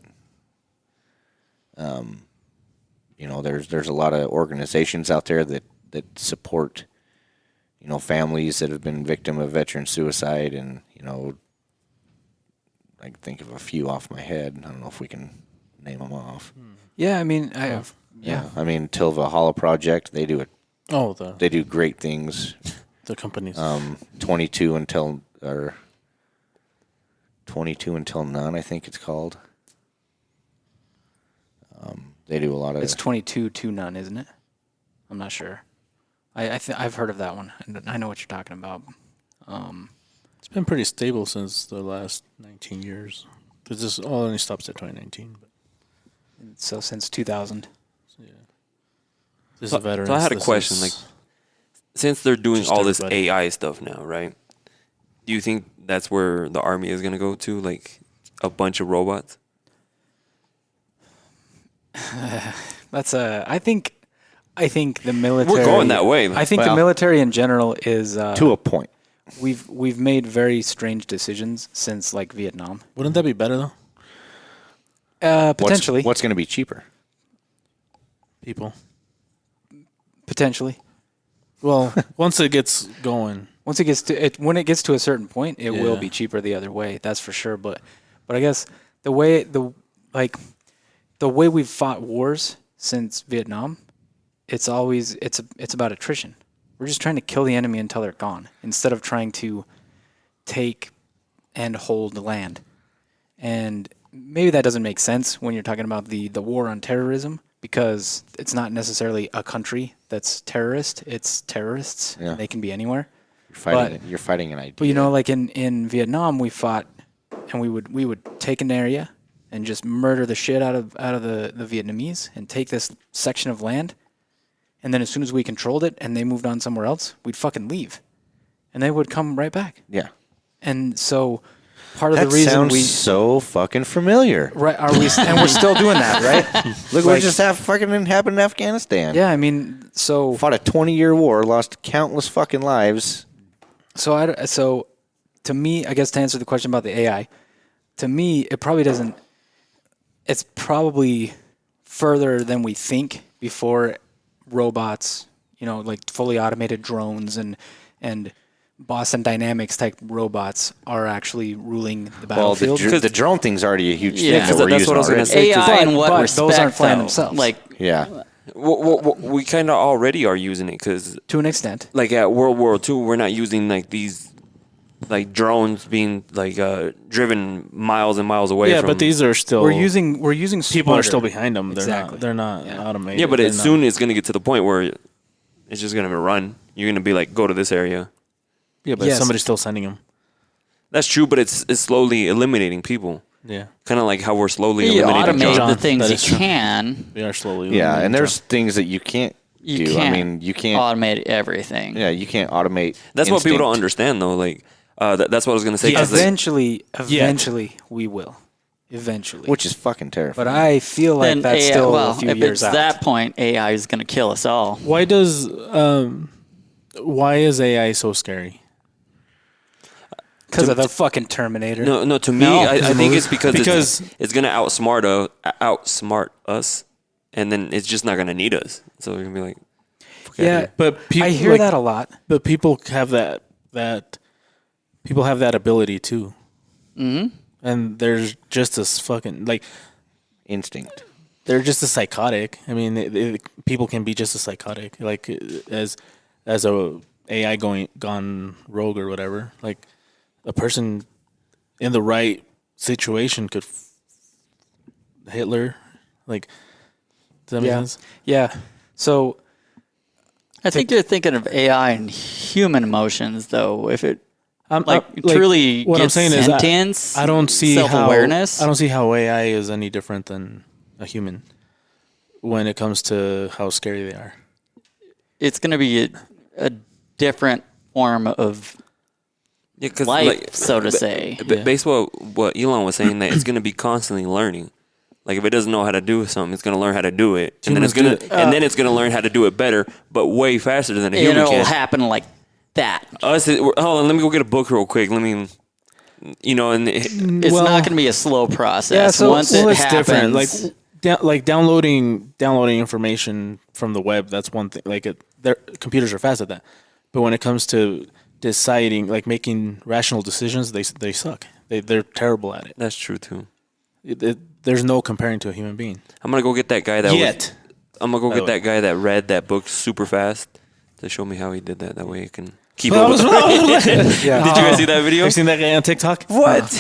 there's a lot of organizations out there that support families that have been victim of veteran suicide, and I can think of a few off my head. I don't know if we can name them off. Yeah, I mean, I have. Yeah. I mean, Tilva Hollow Project, they do it. Oh, They do great things. the companies. 22 until none, I think it's called. They do a lot of. It's 22 to none, isn't it? I'm not sure. I've heard of that one. I know what you're talking about. It's been pretty stable since the last 19 years. This only stops at 2019. But So since 2000. this So, is veterans. so I had a this question. is- Like, since they're doing just all this everybody. AI stuff now, right? Do you think that's where the army is going to go to? Like, a bunch of robots? I think the military. We're going that way. I think the Well- military in general is. to a point. We've made very strange decisions since like Vietnam. Wouldn't that be better though? Potentially. What's going to be cheaper? People. Potentially. Well, once it gets going, Once it gets to it, when it gets to a certain point, it will Yeah. be cheaper the other way. That's for sure. But I guess the way we've fought wars since Vietnam, it's about attrition. We're just trying to kill the enemy until they're gone, instead of trying to take and hold land. And maybe that doesn't make sense when you're talking about the war on terrorism, because it's not necessarily a country that's terrorist. It's terrorists. Yeah. They can be anywhere. You're fighting an idea. But like in Vietnam, we fought, and we would take an area and just murder the shit out of the Vietnamese and take this section of land. And then as soon as we controlled it and they moved on somewhere else, we'd fucking leave, and they would come right back. Yeah. And so part of That the reason sounds we so fucking familiar. right are we and we're still doing that, right? Look what just fucking happened in Afghanistan. Yeah, I mean, so Fought a 20-year war, lost countless fucking lives. So to me, I guess to answer the question about the AI, to me, it probably doesn't. It's probably further than we think before robots, like fully automated drones and Boston Dynamics type robots are actually ruling the Well, battlefield. the drone thing's already a huge thing Yeah, that we're that's using what I was gonna already. say. AI in what but respect? those aren't flying though? themselves. Like, Yeah. We kind of already are using it because, to an extent. like, at World War II, we're not using, like, these, like, drones being, like, driven miles and miles away yeah, from... but these are still We're using people are smarter. still behind them. They're Exactly. not. They're not Yeah. automated. Yeah, but They're as not- soon it's going to get to the point where it's just going to run. You're going to be like, go to this area. Yeah, but Yes. somebody's still sending them. That's true, but it's slowly eliminating people. Yeah, Kind of like how we're slowly you eliminating automate John, the things that you is true. can. we are slowly. Yeah, eliminating and there's jobs. things that you can't You do. can't I mean, you can't. automate everything. Yeah, you can't automate. That's what people don't instinct. understand, though. Like, that's what I was going to say. 'cause, like, Eventually, we will. Eventually. Which is fucking terrifying. But I feel like Then that's AI, still well, a few if years it's out. that point, AI is going to kill us all. Why is AI so scary? Because of the fucking Terminator. No. To me, No, I think it's because Because- it's gonna outsmart us, and then it's just not gonna need us. So we're gonna be like, Yeah, But I hear that a lot. But people have that people have that ability too. Mm-hmm. And there's just this fucking like Instinct. they're just as psychotic. I mean, people can be just as psychotic, like as a AI gone rogue or whatever. Like a person in the right situation could Hitler. Like, does that make sense? Yeah. So I think you're thinking of AI and human emotions, though. If it truly what I'm gets saying is sentience, I don't see self-awareness. I don't see how AI is any different than a human when it comes to how scary they are. It's going to be a different form of yeah, because life, so to say. based on what Elon was saying, that it's gonna be constantly learning. Like if it doesn't know how to do something, it's gonna learn how to do it, and then it's gonna learn how to do it better, but way faster than a human It'll can. happen like that. Hold on, let me go get a book real quick. Let me, and It's not going to be a slow process. so- Once it It's happens, different. Like downloading information from the web. That's one thing. Like their computers are fast at that, but when it comes to deciding, like making rational decisions, they suck. They're terrible at it. that's true too. There's no comparing to a human being. I'm gonna go get that guy that Yet. I'm gonna go By get the that guy that read that book super fast to show me how he did that. That way I can keep Well, up. With yeah. Did you guys see that video? Have you seen that guy on TikTok? What?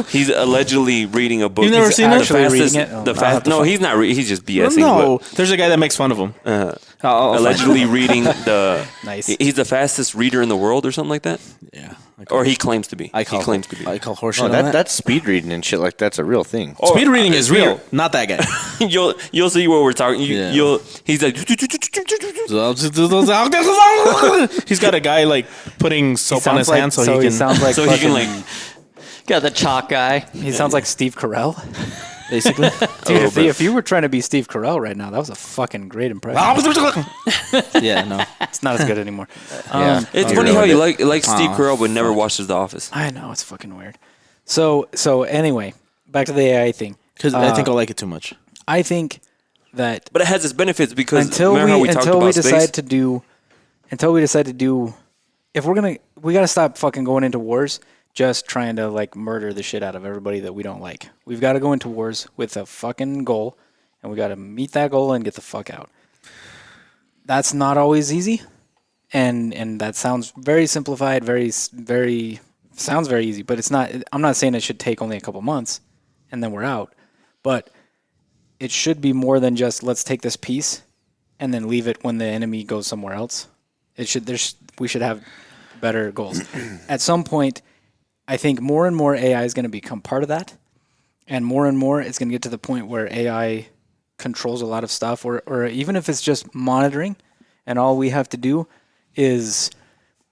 He's allegedly reading a book. You've never He's seen the it? Actually fastest- reading it? Oh, the I'll fast. have to No, find he's not. He's just BSing. No, there's a guy that makes fun of him. I'll find Allegedly it. reading the. Nice. He's the fastest reader in the world, or something like that. Yeah. Or he claims to be. I call he claims to be. I call horseshit No, on that. that's speed reading and shit like that's a real thing. Speed reading is speed- real, not that guy. You'll see what we're talking. Yeah. He's like. He's got a guy like putting soap on his hand so he can. sounds like So he can fucking- like. got the chalk guy. He sounds like Steve Carell. basically. Dude, if you were trying to be Steve Carell right now, that was a fucking great impression. Yeah, no. It's not as good anymore. Yeah. It's You funny how ruined you it. like Steve Carell but never watches The Office. I know, it's fucking weird. So anyway, back to the AI thing. Because I think I like it too much. I think that But it has its benefits because until remember how we talked we about decide space? to do, if we gotta stop fucking going into wars just trying to like murder the shit out of everybody that we don't like. We've got to go into wars with a fucking goal, and we got to meet that goal and get the fuck out. That's not always easy, and that sounds very simplified, sounds very easy, but it's not. I'm not saying it should take only a couple months, and then we're out, but it should be more than just let's take this piece and then leave it when the enemy goes somewhere else. We should have better goals. At some point, I think more and more AI is going to become part of that, and more it's going to get to the point where AI controls a lot of stuff, or even if it's just monitoring, and all we have to do is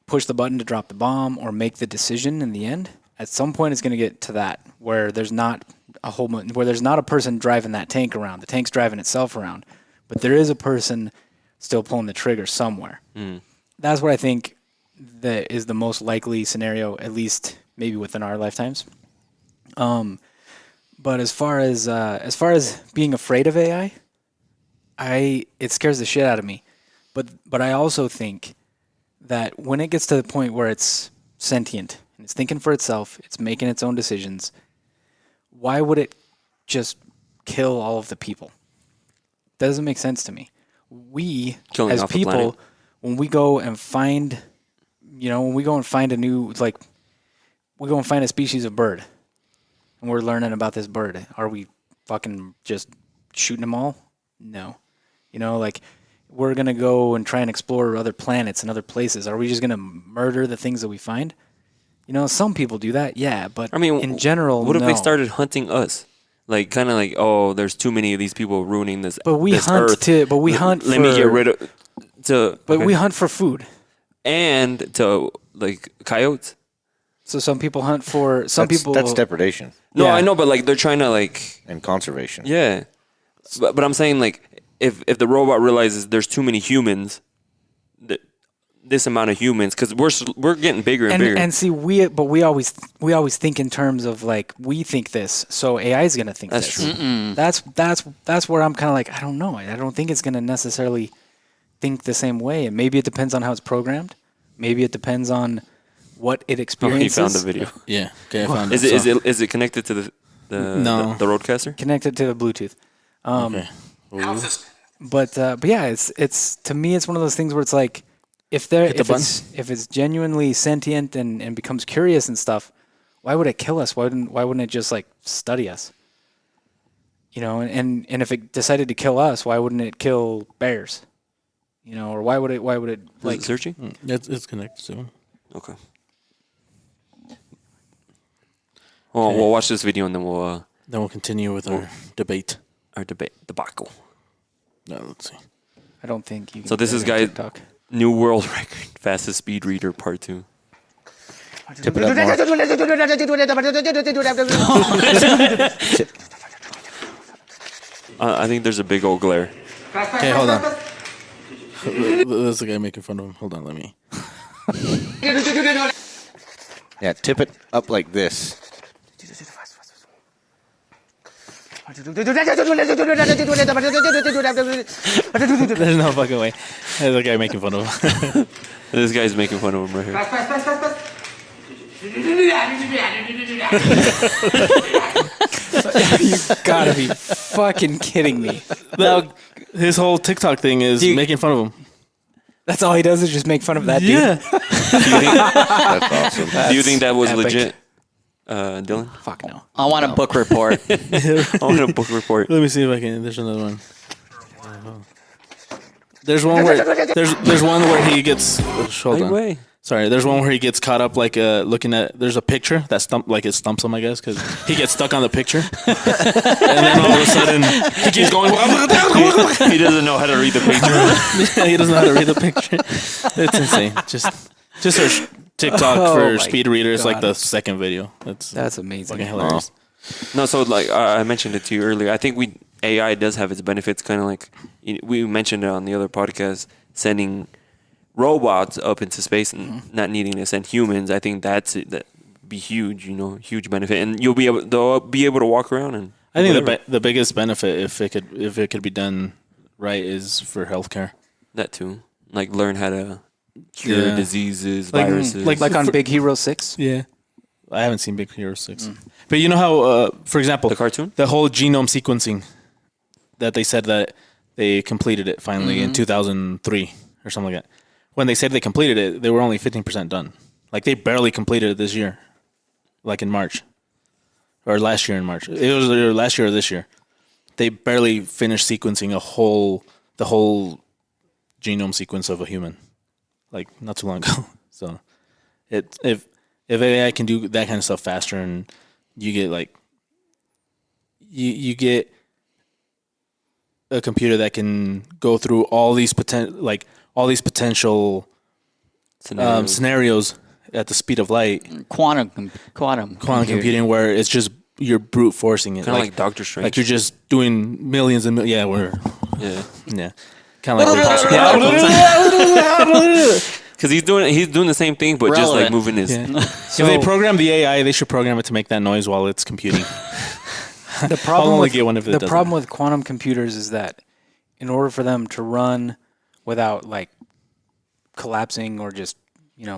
push the button to drop the bomb or make the decision in the end. At some point, it's going to get to that where there's not a person driving that tank around. The tank's driving itself around, but there is a person still pulling the trigger somewhere. That's what I think that is the most likely scenario, at least maybe within our lifetimes. But as far as being afraid of AI, it scares the shit out of me. But I also think that when it gets to the point where it's sentient and it's thinking for itself, it's making its own decisions, why would it just kill all of the people? Doesn't make sense to me. We Killing as off the planet. people, when we go and find a new, like, we go and find a species of bird, and we're learning about this bird. Are we fucking just shooting them all? No. Like, we're going to go and try and explore other planets and other places. Are we just going to murder the things that we find? Some people do that, yeah, but I mean, in general, what if they no. started hunting us? Like, kind of like, oh, there's too many of these people ruining this. But we this hunt earth. to. But we hunt. Let me get rid of. But we hunt for food. and to like coyotes. So some people hunt for. Some people. That's depredation No, Yeah. I know, but like they're trying to like and conservation. yeah. But I'm saying like if the robot realizes there's too many humans, that this amount of humans because we're getting bigger and bigger. And see, we always think in terms of like we think this, so AI is gonna think That's this. true. That's where I'm kind of like I don't know. I don't think it's gonna necessarily think the same way. And maybe it depends on how it's programmed. Maybe it depends on what it Oh, he experiences. found the video. Yeah. Okay, I found it. Is it connected to No. the roadcaster? Connected to the Bluetooth. Okay. But yeah, it's to me it's one of those things where it's like if it's genuinely sentient and becomes curious and stuff, why would it kill us? Why wouldn't it just like study us? You know, and if it decided to kill us, why wouldn't it kill bears? You know, or why would it Is like it searching? It's connected to him. Okay. Well, we'll watch this video and then we'll Then we'll continue with our debate. our debate debacle. No, let's see. I don't think you can So this do is that on guy TikTok. new world record fastest speed reader part 2. Tip it up more. I think there's a big old glare. Okay, hold on. There's the guy making fun of him. Hold on, let me. Yeah, tip it up like this. There's no fucking way. There's a guy making fun of him. This guy's making fun of him right here. You gotta be fucking kidding me. His whole TikTok thing is Dude. making fun of him. That's all he does is just make fun of that dude. That's awesome. Do you think that was epic. legit, Dylan? Fuck no. I want a book report. I want a book report. Let me see if I can. There's another one. There's one where there's one where he gets. Hold on. Way. Sorry, there's one where he gets caught up like looking at. There's a picture that it stumps him, I guess, because he gets stuck on the picture, and then all of a sudden he keeps going. He doesn't know how to read the picture. He doesn't know how to read the picture. It's insane. Just search TikTok Oh for my speed readers, like God. the second video. That's amazing. fucking hilarious. No, so like I mentioned it to you earlier. I think AI does have its benefits. Kind of like we mentioned it on the other podcast, sending robots up into space and not needing to send humans. I think that be huge. You know, huge benefit, and they'll be able to walk around and. I think whatever. the biggest benefit, if it could be done right, is for healthcare. That too, like learn how to cure Yeah. diseases, Like- viruses. Like on Big Hero 6? Yeah, I haven't seen Big Hero 6, but you know how, for example, The cartoon? the whole genome sequencing that they said that they completed it finally in 2003 or something like that. When they said they completed it, they were only 15% done. Like they barely completed it this year, like in March or last year in March. It was either last year or this year. They barely finished sequencing the whole genome sequence of a human, like not too long ago. So, if AI can do that kind of stuff faster, and you get like you get a computer that can go through all these potential scenarios at the speed of light, Quantum computing, where it's just you're brute forcing it, kind of like Doctor Strange. like you're just doing millions and yeah, kind of like Because he's doing the same thing, but just like Relevant. moving his. if they program the AI, they should program it to make that noise while it's computing. The problem only with get one if it the doesn't. problem with quantum computers is that in order for them to run without like collapsing or just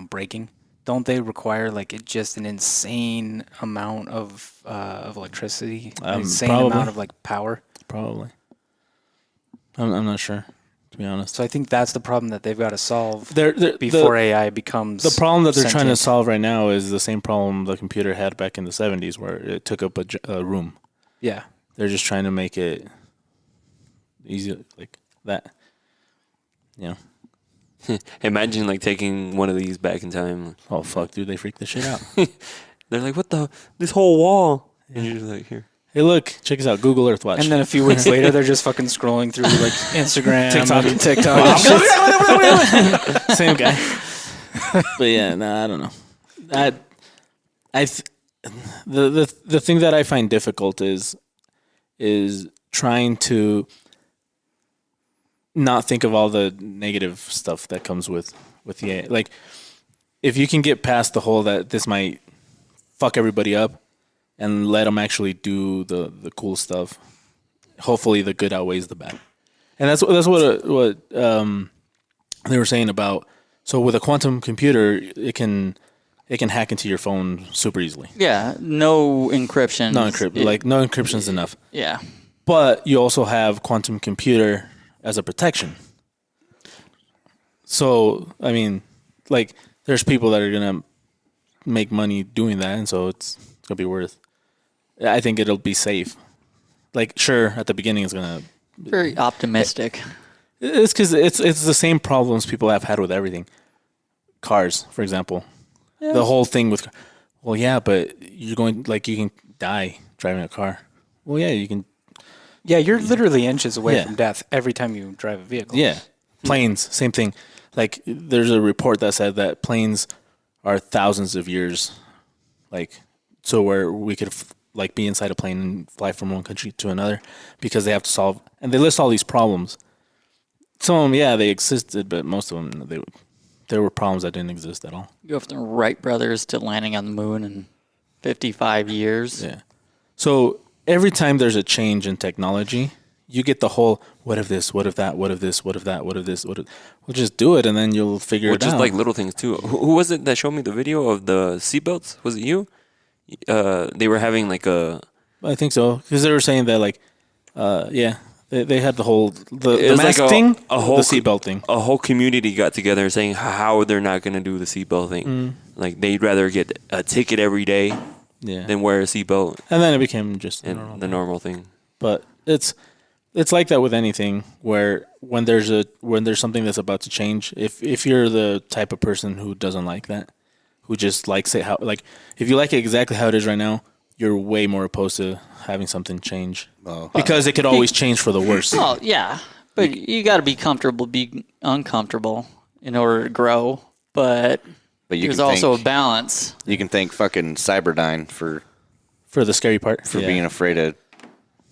breaking, don't they require like just an insane amount of electricity, an insane probably. amount of like power? Probably. I'm not sure, to be honest. So I think that's the problem that they've got to solve They're- before AI becomes The problem that they're trying to sentient. solve right now is the same problem the computer had back in the 70s, where it took up a room. Yeah. They're just trying to make it easy, like that. Imagine like taking one of these back in time. Oh fuck, dude, they freaked the shit out. They're like, "What this whole wall?" And you're just like, "Here." Hey, look, check us out, Google Earth Watch. And then a few weeks later, they're just fucking scrolling through like Instagram, TikTok. and TikTok. and shit. Same guy. But yeah, no, I don't know. The thing that I find difficult is trying to not think of all the negative stuff that comes with with the AI. Like, if you can get past the whole that this might fuck everybody up, and let them actually do the cool stuff, hopefully the good outweighs the bad. And that's what they were saying about. So with a quantum computer, it can hack into your phone super easily. Yeah, no encryption. No encryption's enough. Yeah. But you also have quantum computer as a protection. So, I mean, like, there's people that are going to make money doing that, and so it's going to be worth. I think it'll be safe. Like, sure, at the beginning it's going to. Very optimistic. It's because it's the same problems people have had with everything. Cars, for example. Yeah. The whole thing with. Well, yeah, but you're going, like, you can die driving a car. Well, yeah, you can. Yeah, you're literally inches away from death every time you drive a vehicle. Yeah. Planes, same thing. Like, there's a report that said that planes are thousands of years, like, so where we could, like, be inside a plane and fly from one country to another because they have to solve, and they list all these problems. Some of them, yeah, they existed, but most of them, there were problems that didn't exist at all. You go from the Wright brothers to landing on the moon in 55 years. Yeah. So every time there's a change in technology, you get the whole, what if this, what if that, what if this, what if that, what if this, what if... Well, just do it, and then you'll figure it out. Just like little things, too. Who was it that showed me the video of the seatbelts? Was it you? They were having, like, a... I think so, because they were saying that, like, they had the whole... The mask like thing, a whole the seatbelt thing. A whole community got together saying how they're not going to do the seatbelt thing. Like, they'd rather get a ticket every day than wear a seatbelt. And then it became just the normal thing. But it's like that with anything, where when there's something that's about to change, if you're the type of person who doesn't like that, who just likes it how, like, if you like it exactly how it is right now, you're way more opposed to having something change because it could always change for the worse. Oh yeah, but you got to be comfortable being uncomfortable in order to grow. But there's also a balance. You can thank fucking Cyberdyne for the scary part, for being afraid of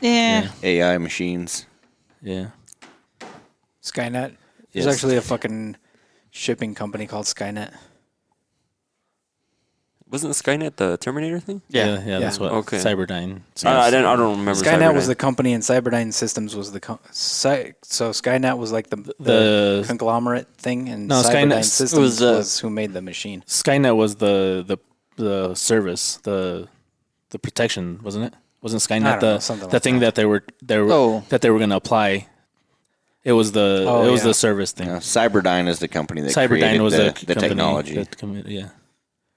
AI machines. Yeah. Skynet. There's actually a fucking shipping company called Skynet. Wasn't Skynet the Terminator thing? Yeah, that's what. Okay. Cyberdyne. I don't remember. Skynet was the company, and Cyberdyne Systems was the so Skynet was like the conglomerate thing, and Cyberdyne Systems was who made the machine. Skynet was the service, the protection, wasn't it? Wasn't Skynet the thing that they were going to apply? It was the service thing. Cyberdyne is the company that created the technology. Yeah.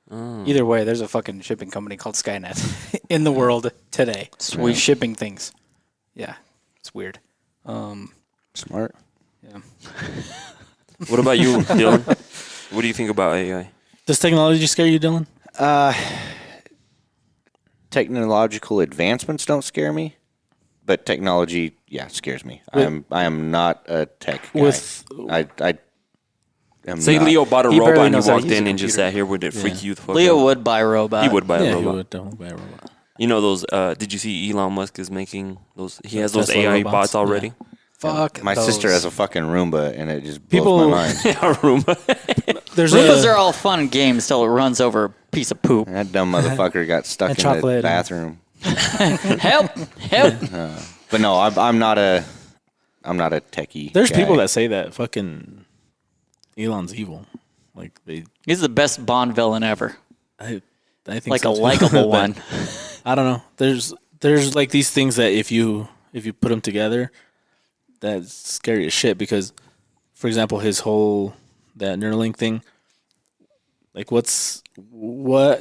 Either way, there's a fucking shipping company called Skynet in the world today. Sweet. Shipping things. Yeah, it's weird. Smart. Yeah. What about you, Dylan? What do you think about AI? Does technology scare you, Dylan? Technological advancements don't scare me, but technology, scares me. I am not a tech guy. Say Leo bought a robot and he walked in and just sat here. Would it freak you the fuck out? Leo would buy a robot. He would buy a robot. He would definitely buy a robot. You know those, did you see Elon Musk is making those, he has those AI robots? Bots already? Yeah. Fuck my sister has a fucking Roomba and it just blows my mind. Roomba. Roombas are all fun games till it runs over a piece of poop. That dumb motherfucker got stuck in the bathroom. Help. But no, I'm not a techie. There's guy. people that say that fucking Elon's evil. Like he's the best Bond villain ever. I think like so a too. likable one. I don't know. There's like these things that if you put them together, that's scary as shit. Because, for example, his whole that Neuralink thing. Like, what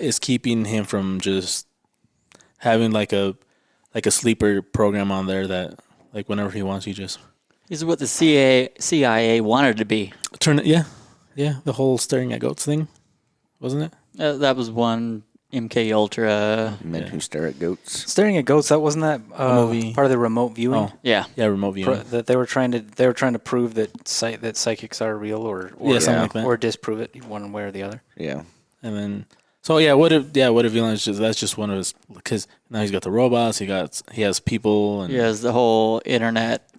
is keeping him from just having like a sleeper program on there that like whenever he wants, he just. This is what the CIA wanted to be. The whole staring at goats thing, wasn't it? That was one MK Ultra. Men who stare at goats. Staring at goats. That wasn't that part of the remote viewing. Oh, yeah, remote viewing. That they were trying to prove that psychics are real or something like that. Or disprove it one way or the other. Yeah, and then what if Elon's that's just one of his, because now he's got the robots, he has people, and he has the whole internet.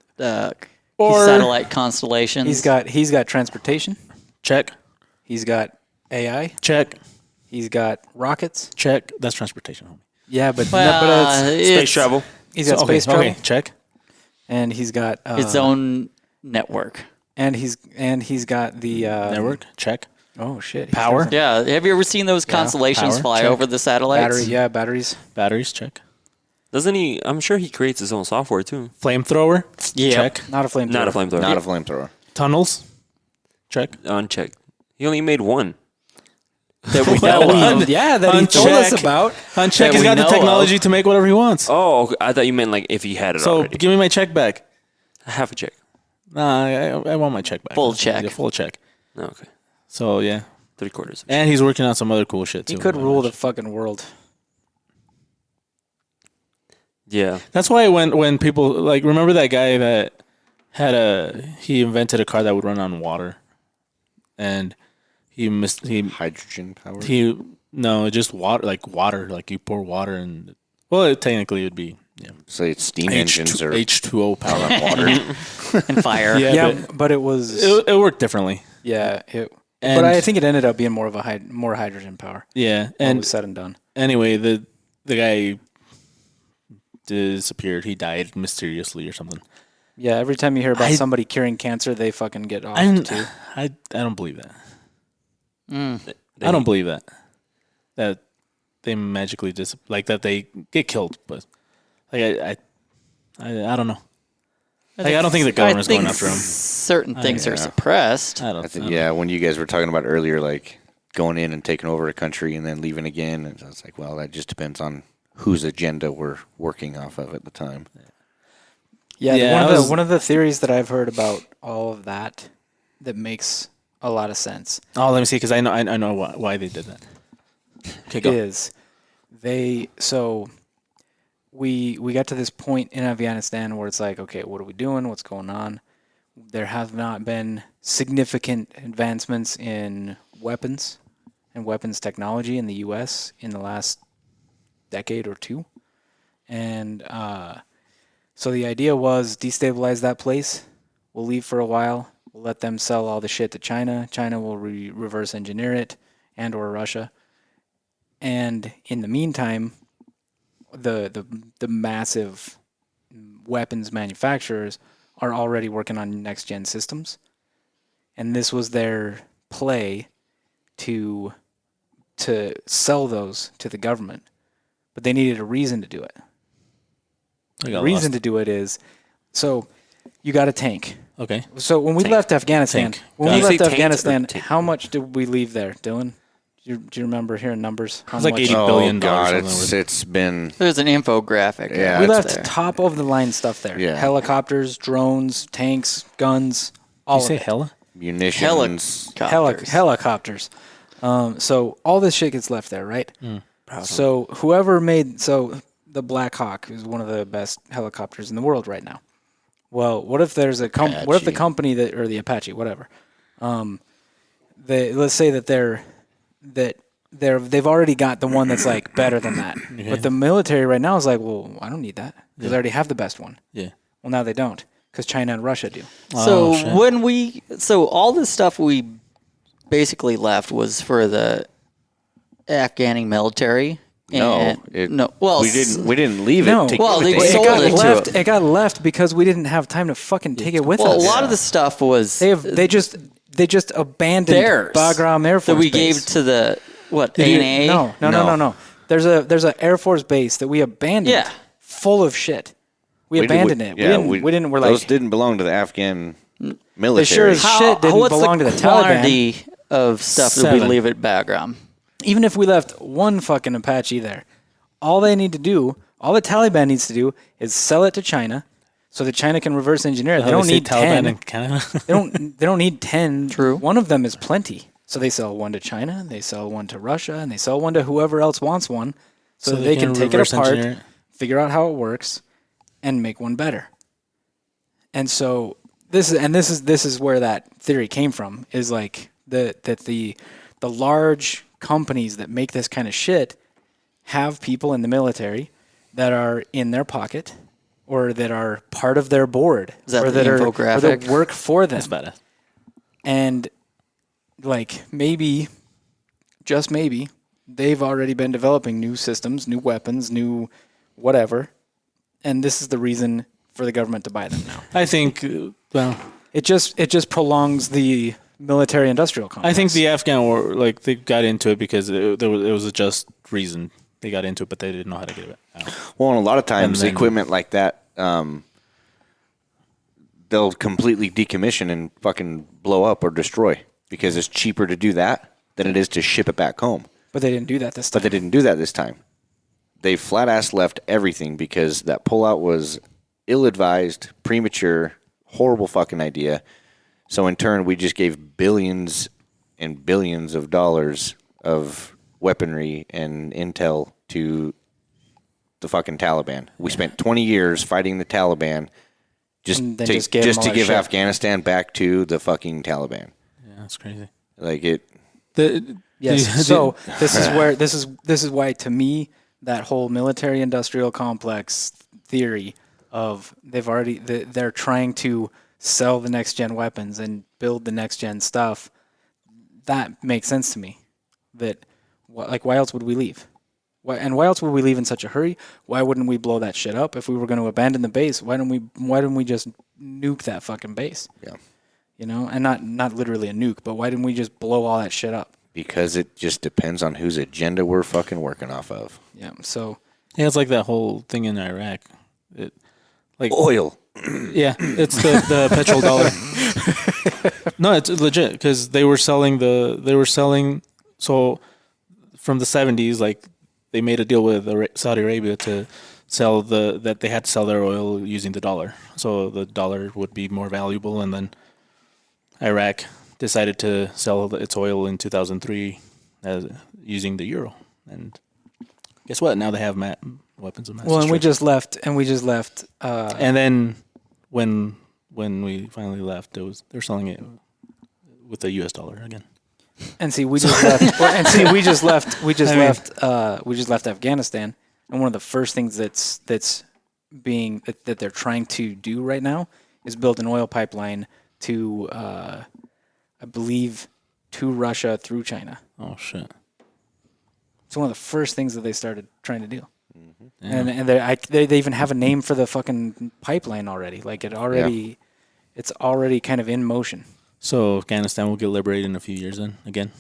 Or satellite constellations. He's got transportation. Check. He's got AI. Check. He's got rockets. Check. That's transportation, homie. Yeah, but Well, it's, Space travel. he's got So, space travel, Okay, check. and he's got its own network. and he's got the Network. Check. Oh shit! Power. Yeah, have you ever seen those constellations Power, fly check. over the satellites? Battery. Yeah, batteries. Batteries. Check. Doesn't he? I'm sure he creates his own software too. Flamethrower. Yep. Check. Not a flamethrower. Not a flamethrower. Not a flamethrower. Tunnels. Check. Unchecked. He only made one. That we know of. Yeah, that he told us Uncheck. about. Uncheck. That He's we got the know technology to make whatever he wants. Oh, okay. I thought you meant like if he had it So already. give me my check back. Half a check. Nah, I want my check back. Full check. Yeah, full check. Oh, okay. So yeah, 3/4. and he's working on some other cool shit too. He could rule the fucking world. Yeah. That's why when people like remember that guy that he invented a car that would run on water, and he Hydrogen power. just water like you pour water and technically it'd be Say it's steam engines or H2O power on water. and fire. Yeah, but it was. It worked differently. Yeah, And- but I think it ended up being more of a more hydrogen power. Yeah, All and was said and done. anyway, the guy disappeared. He died mysteriously or something. Yeah, every time you hear about I- somebody curing cancer, they fucking get off too. I don't believe that. They- I don't believe that they magically that they get killed. But like I don't know. Like I don't think the government's going after him. Certain things are yeah. suppressed. I don't. I think when you guys were talking about earlier, like going in and taking over a country and then leaving again, and it's like, well, that just depends on whose agenda we're working off of at the time. Yeah, Yeah, one of the theories that I've heard about all of that makes a lot of sense Oh, let me see because I know why they did that. Okay, go. is we got to this point in Afghanistan where it's like, okay, what are we doing? What's going on? There have not been significant advancements in weapons and weapons technology in the U.S. in the last decade or two. And so the idea was destabilize that place. We'll leave for a while. We'll let them sell all the shit to China. China will reverse engineer it, and or Russia. And in the meantime, the massive weapons manufacturers are already working on next gen systems, and this was their play to sell those to the government, but they needed a reason to do it. The reason to do it is so you got a tank. Okay. So when we left Afghanistan, Tank. when Got we it. left Say tanks or Afghanistan, tank? how much did we leave there, Dylan? Do you remember hearing numbers? How It's like much? $80 billion. Oh God, or something. it's been There's an infographic. Yeah, We it's left there. top of the line stuff there. Yeah. Helicopters, drones, tanks, guns, all You of say it. hella? munitions. Helicopters. So all this shit gets left there, right? So whoever made the Black Hawk is one of the best helicopters in the world right now. Well, what if there's what if the Apache. company or the Apache, whatever, let's say that they've already got the one that's like better than that, but the military right now is like, well, I don't need that because I already have the best one. Yeah. Well, now they don't because China and Russia do. So shit. all this stuff we basically left was for the Afghani military. And we didn't leave No. it. To Well, give they it to sold anybody. it to them. It got left because we didn't have time to fucking take it with Well, us. a lot of the stuff was They just abandoned theirs Bagram Air Force that we Base. gave to the ANA. No. There's a Air Force base that we abandoned. Yeah. Full of shit. We abandoned it. Yeah, we didn't. We're those like didn't belong to the Afghan military. sure as shit didn't what's belong the to the Taliban. quantity of stuff that we 7. leave at Bagram? even if we left one fucking Apache there, all the Taliban needs to do is sell it to China so that China can reverse engineer it. They don't need Taliban 10. in Canada. They don't need 10. True. One of them is plenty. So they sell one to China, they sell one to Russia, and they sell one to whoever else wants one so that they can take it reverse apart, engineer it. figure out how it works, and make one better. And so this is where that theory came from, is like that the large companies that make this kind of shit have people in the military that are in their pocket or that are part of their board Is that or the that or infographic? that work for them. That's badass. And like maybe, just maybe, they've already been developing new systems, new weapons, new whatever, and this is the reason for the government to buy them now. I think, It just prolongs the military-industrial complex. I think the Afghan war, like, they got into it because it was a just reason they got into it, but they didn't know how to get it out. Well, and a lot of times, And then- equipment like that, they'll completely decommission and fucking blow up or destroy because it's cheaper to do that than it is to ship it back home. But they didn't do that this time. But they didn't do that this time. They flat-ass left everything because that pullout was ill-advised, premature, horrible fucking idea. So in turn, we just gave billions and billions of dollars of weaponry and intel to the fucking Taliban. We spent 20 years fighting the Taliban just And then to, just gave them all to that give shit. Afghanistan back to the fucking Taliban. Yeah, that's crazy. Like it. Yes. So this is where this is why, to me, that whole military-industrial complex theory of they're trying to sell the next gen weapons and build the next gen stuff, that makes sense to me. That why else would we leave? Why else would we leave in such a hurry? Why wouldn't we blow that shit up if we were going to abandon the base? Why didn't we just nuke that fucking base? Yeah. You know, and not literally a nuke, but why didn't we just blow all that shit up? Because it just depends on whose agenda we're fucking working off of. Yeah. So Yeah, it's like that whole thing in Iraq. Oil. Yeah, it's the petrol dollar. No, it's legit because they were selling so from the 70s, like they made a deal with Saudi Arabia to sell that they had to sell their oil using the dollar, so the dollar would be more valuable, and then Iraq decided to sell its oil in 2003 using the euro, and guess what? Now they have weapons of mass well, and we destruction. just left. And then when we finally left, they're selling it with the U.S. dollar again. And see, we just left. We just left Afghanistan, and one of the first things that they're trying to do right now is build an oil pipeline to, I believe, to Russia through China. Oh shit! It's one of the first things that they started trying to do. Yeah. And they even have a name for the fucking pipeline already. Like it's already kind of in motion. So Afghanistan will get liberated in a few years then again.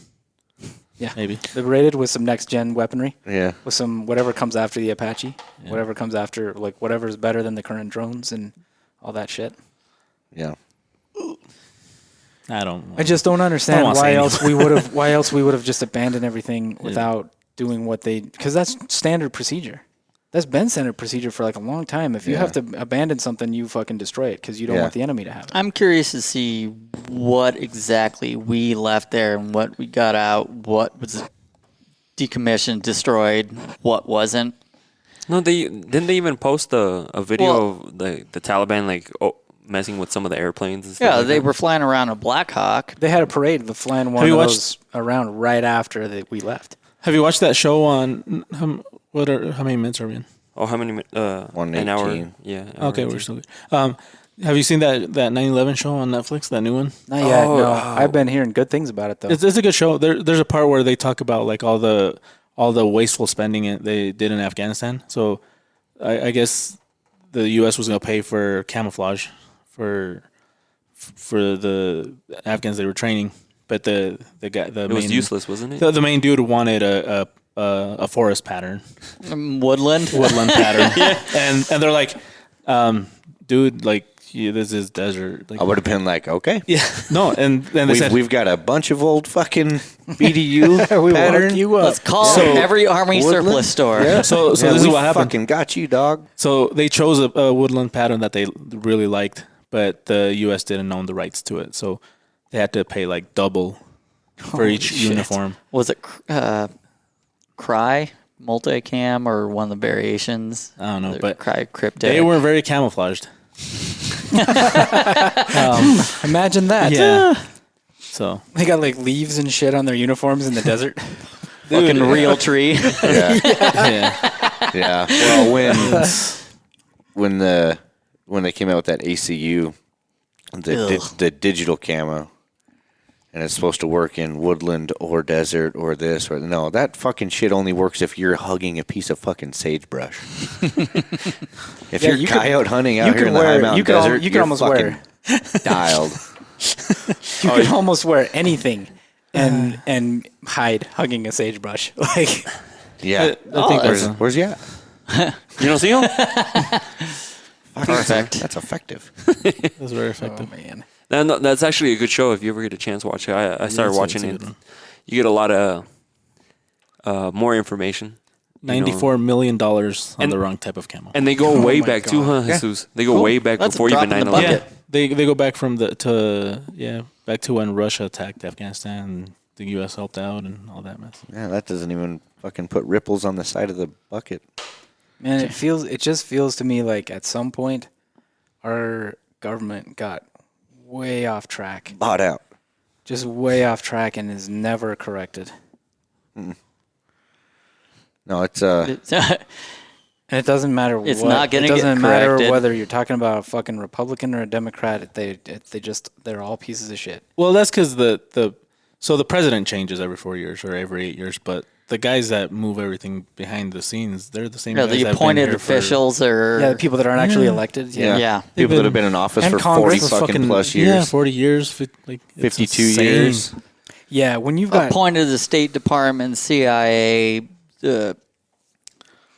Yeah, maybe liberated with some next gen weaponry. Yeah. With some whatever comes after the Apache, whatever comes after, like whatever is better than the current drones and all that shit. Yeah. I just don't understand why else we would have just abandoned everything without doing what they, because that's standard procedure. That's been standard procedure for like a long time. If you have to abandon something, you fucking destroy it because you don't want the enemy to have it. I'm curious to see what exactly we left there and what we got out, what was decommissioned, destroyed, what wasn't. No, didn't they even post a video of the Taliban messing with some of the airplanes and stuff? Yeah, like they that? were flying around a Black Hawk. They had a parade of flying one of those around right after we left. Have you watched that show on how many minutes are we in? Oh, how many? 118. An hour. Yeah. Okay, we're still good. Have you seen that 9/11 show on Netflix? That new one? Not yet. No, I've been hearing good things about it though. It's a good show. There's a part where they talk about like all the wasteful spending they did in Afghanistan. So I guess the U.S. was going to pay for camouflage for the Afghans they were training, but the It was useless, wasn't it? The main dude wanted a forest pattern, Woodland pattern, and they're like, dude, like this is desert. Like, I would have been like, okay. yeah, no, and then they said We've got a bunch of old fucking BDU pattern. Let's call every Army surplus store. Yeah. So Yeah, this is we what happened. fucking got you, dog. So they chose a woodland pattern that they really liked, but the U.S. didn't own the rights to it, so they had to pay like double for each uniform. Was it Cry, multicam, or one of the variations? I don't know, but Cry cryptic. they weren't very camouflaged. Imagine that. Yeah. So They got like leaves and shit on their uniforms in the desert. fucking real tree. Yeah. yeah, Yeah. Well, when they came out with that ACU, the digital camo, and it's supposed to work in woodland or desert or this or no. That fucking shit only works if you're hugging a piece of fucking sagebrush. If you're coyote hunting out here in the high mountain desert, you can you're almost fucking wear dialed. you can almost wear anything and hide hugging a sagebrush. Like, Yeah. I think Where's he at? You don't see him? Perfect. That's effective. that's very effective. oh man. No, that's actually a good show. If you ever get a chance, watch it. I started it's watching a it. good one. You get a lot of more information. $94 million on the wrong type of camel. And they go way my back too, huh, God. Jesus? They go way back That's a before drop even in the 9/11. bucket. They go back back to when Russia attacked Afghanistan and the U.S. helped out and all that mess. Yeah, that doesn't even fucking put ripples on the side of the bucket. Man, it just feels to me like at some point our government got way off track. Bought out. Just way off track and is never corrected. No, it's And it doesn't matter It's what. not gonna it get doesn't matter corrected. whether you're talking about a fucking Republican or a Democrat. They're all pieces of shit. Well, that's because the president changes every 4 years or every 8 years, but the guys that move everything behind the scenes, they're the same Yeah, guys the that have been appointed here for- officials are. Yeah, the people that aren't actually elected. yeah. Yeah. People They've that have been in office and for Congress 40 was fucking plus Yeah, years. 40 years, like it's 52 insane. years. Yeah, when you've got appointed the State Department, CIA,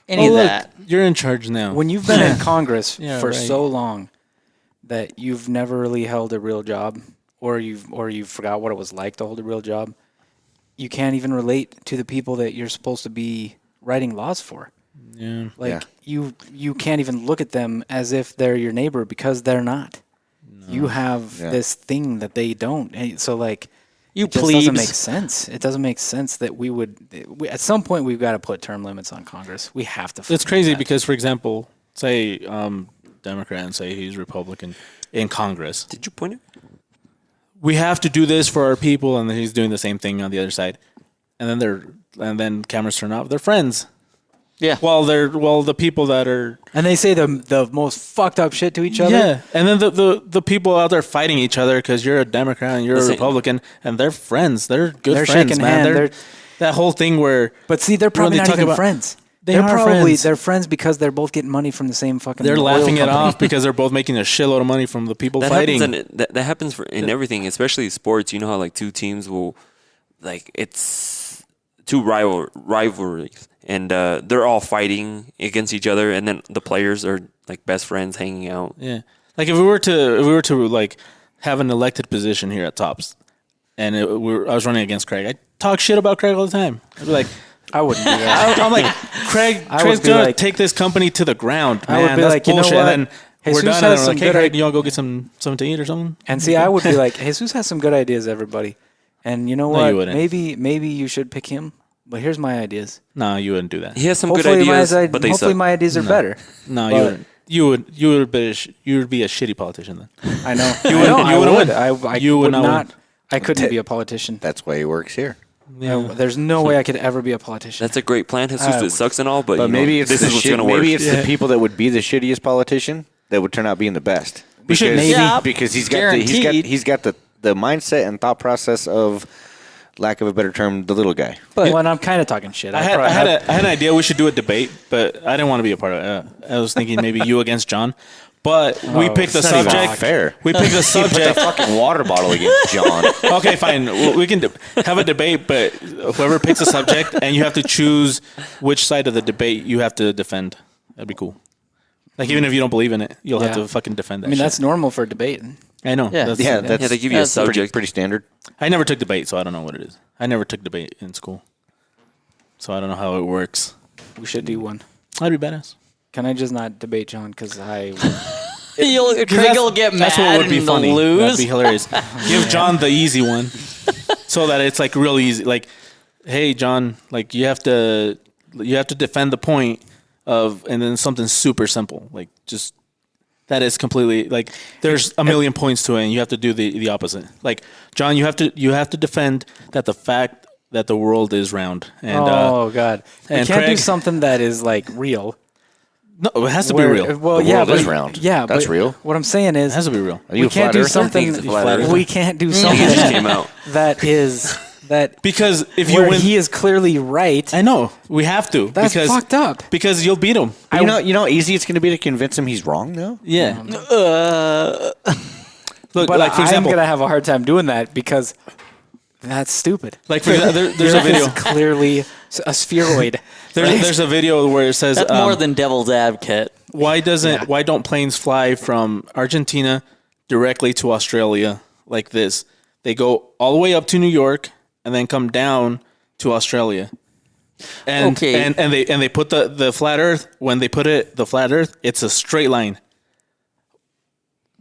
any Oh, of look, that. you're in charge now. when you've been in Congress Yeah, for right. so long that you've never really held a real job, or you forgot what it was like to hold a real job, you can't even relate to the people that you're supposed to be writing laws for. yeah. Like you can't even look at them as if they're your neighbor because they're not. You have this thing that they don't. And so like You it just doesn't make plebes. sense. It doesn't make sense that at some point we've got to put term limits on Congress. We have to. It's fucking do crazy that. because, for example, say Democrat and say he's Republican in Congress. Did you point it? We have to do this for our people, and then he's doing the same thing on the other side. And then cameras turn off. They're friends. Yeah. While the people that are And they say the most fucked up shit to each other. yeah, and then the people out there fighting each other because you're a Democrat and you're a Listen. Republican, and they're friends. They're good They're friends, shaking man. hand, They're, they're- that whole thing where But see, they're When probably they not talk even about- friends. They They're are probably friends. they're friends because they're both getting money from the same fucking. they're oil laughing it company. off because they're both making a shitload of money from the people That fighting. happens that happens in everything, especially sports. You know how like two teams will, like it's two rivalries, and they're all fighting against each other, and then the players are like best friends hanging out. Yeah, like if we were to like have an elected position here at Tops, and I was running against Craig, I talk shit about Craig all the time. I'd be like, I wouldn't do that. I'm like, Craig's would be gonna like- take this company to the ground, man. I would be That's like, you know bullshit. what? And then we're Jesus done, and has we're some like, hey, good Craig, idea- you all go get something to eat or something? And see, I would be like, Jesus has some good ideas, everybody. And you know No, what? you wouldn't. Maybe you should pick him. But here's my ideas. No, you wouldn't do that. He has some Hopefully good ideas, but they hopefully suck. my ideas are better. No, But- you wouldn't. You would be a shitty politician then. I know. You I wouldn't- know, you I wouldn't would. win. I You would would not not. win. I couldn't be a politician. That's why he works here. There's no way I could ever be a politician. That's a great plan, Jesus. I It would- sucks and all, but, But you know, maybe it's this the is what's shit, gonna work. maybe it's the people that would be the shittiest politician that would turn out being the best. We should Because- maybe- Yeah, because he's guaranteed. got the mindset and thought process of, lack of a better term, the little guy. But when I'm kind of talking shit, I had an idea we should do a debate, but I didn't want to be a part of it. I was thinking maybe you against John, but we picked the It's not even subject. fair. We picked the Put the subject. fucking water bottle against John. Okay, fine. We can have a debate, but whoever picks a subject, and you have to choose which side of the debate you have to defend. That'd be cool. Like even if you don't believe in it, you'll have Yeah. to fucking defend that. I mean, shit. that's normal for debate. I know. Yeah. That's, Yeah, that's Yeah, they give you a That's subject. pretty standard. I never took debate, so I don't know what it is. I never took debate in school, so I don't know how it works. We should do one. I'd be badass. Can I just not debate John? Because Craig Craig will get mad That's what would be and funny. lose. That'd be hilarious. Give John the easy one, so that it's like real easy. Like, hey, John, like you have to defend the point of, and then something super simple, like just that is completely like there's a million points to it, and you have to do the opposite. Like, John, you have to defend that the fact that the world is round. And oh god, you and can't do Craig- something that is like real. No, it has to where- be real. Well, The yeah, world is but- round. Yeah, That's but real. What I'm saying is, It has to be real. Are you we a can't flat do earther? something. it's a flat earther. We can't do It something just came out. that is that Because if you where win, he is clearly right. I know we have to. That's because, fucked up. Because you'll beat him. You know how easy it's going to be to convince him he's wrong, though? Yeah. Look, But like for I'm example, gonna have a hard time doing that because that's stupid. like for example, there's a video. It's clearly a spheroid. There's a video where it says That's more than devil's advocate. why don't planes fly from Argentina directly to Australia like this? They go all the way up to New York and then come down to Australia. And Okay. and they put the flat Earth when they put the flat Earth, it's a straight line.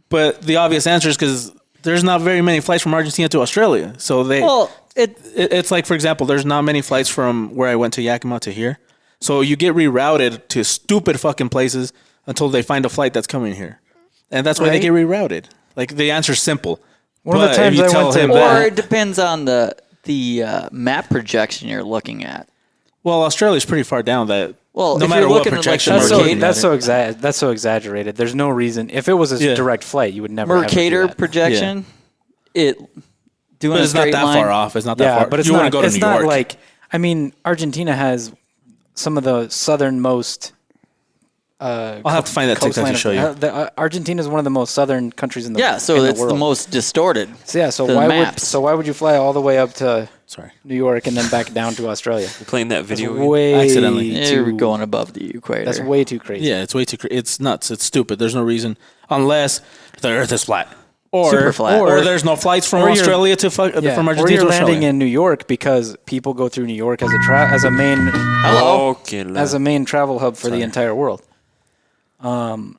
But the obvious answer is because there's not very many flights from Argentina to Australia. So Well, it's like, for example, there's not many flights from where I went to Yakima to here. So you get rerouted to stupid fucking places until they find a flight that's coming here. And that's why they Right. get rerouted. Like, the answer's simple. One of the But if times you I tell went to- him or that, it depends on the map projection you're looking at. well, Australia's pretty far down that Well, no if matter you're what looking at, like, projection That's we're so looking that's at it. so exaggerated. There's no reason. If it was a Yeah. direct flight, you would never ever do Mercator that. projection, it doing But a it's not straight that line. far off. It's not that Yeah, far. but it's you not. want to go to It's New not York. like I mean, Argentina has some of the southernmost. I'll have to find that TikTok coastline to show you. Argentina is one of the most southern countries in the Yeah, so in it's the world. most distorted. So yeah, so the why maps. would you fly all the way up to Sorry. New York and then back down to Australia? You're playing that That's video. again? way Accidentally. You're too, going above the equator. That's way too crazy. Yeah, it's way too. It's nuts. It's stupid. There's no reason unless the Earth is flat, or Super flat. or there's no flights from or you're- Australia to Yeah. from Or Argentina you're to landing Australia. in New York because people go through New York as a main Okay, as a main travel hub for the entire world.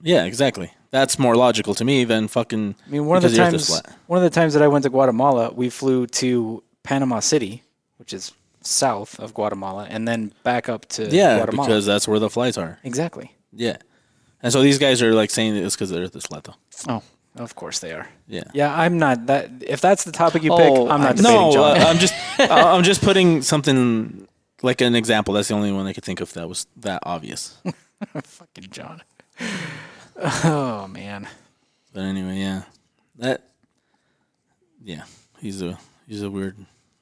Yeah, exactly. That's more logical to me than fucking. I mean, one of the because Earth is times flat. that I went to Guatemala, we flew to Panama City, which is south of Guatemala, and then back up to Yeah, Guatemala. because that's where the flights are. Exactly. Yeah, and so these guys are like saying it's because the Earth is flat, though. Oh, of course they are. Yeah. Yeah, I'm not that. If that's the topic you pick, Oh, I'm not debating No, John. I'm just putting something like an example. That's the only one I could think of that was that obvious. Fucking John. Oh man. But anyway, yeah, he's a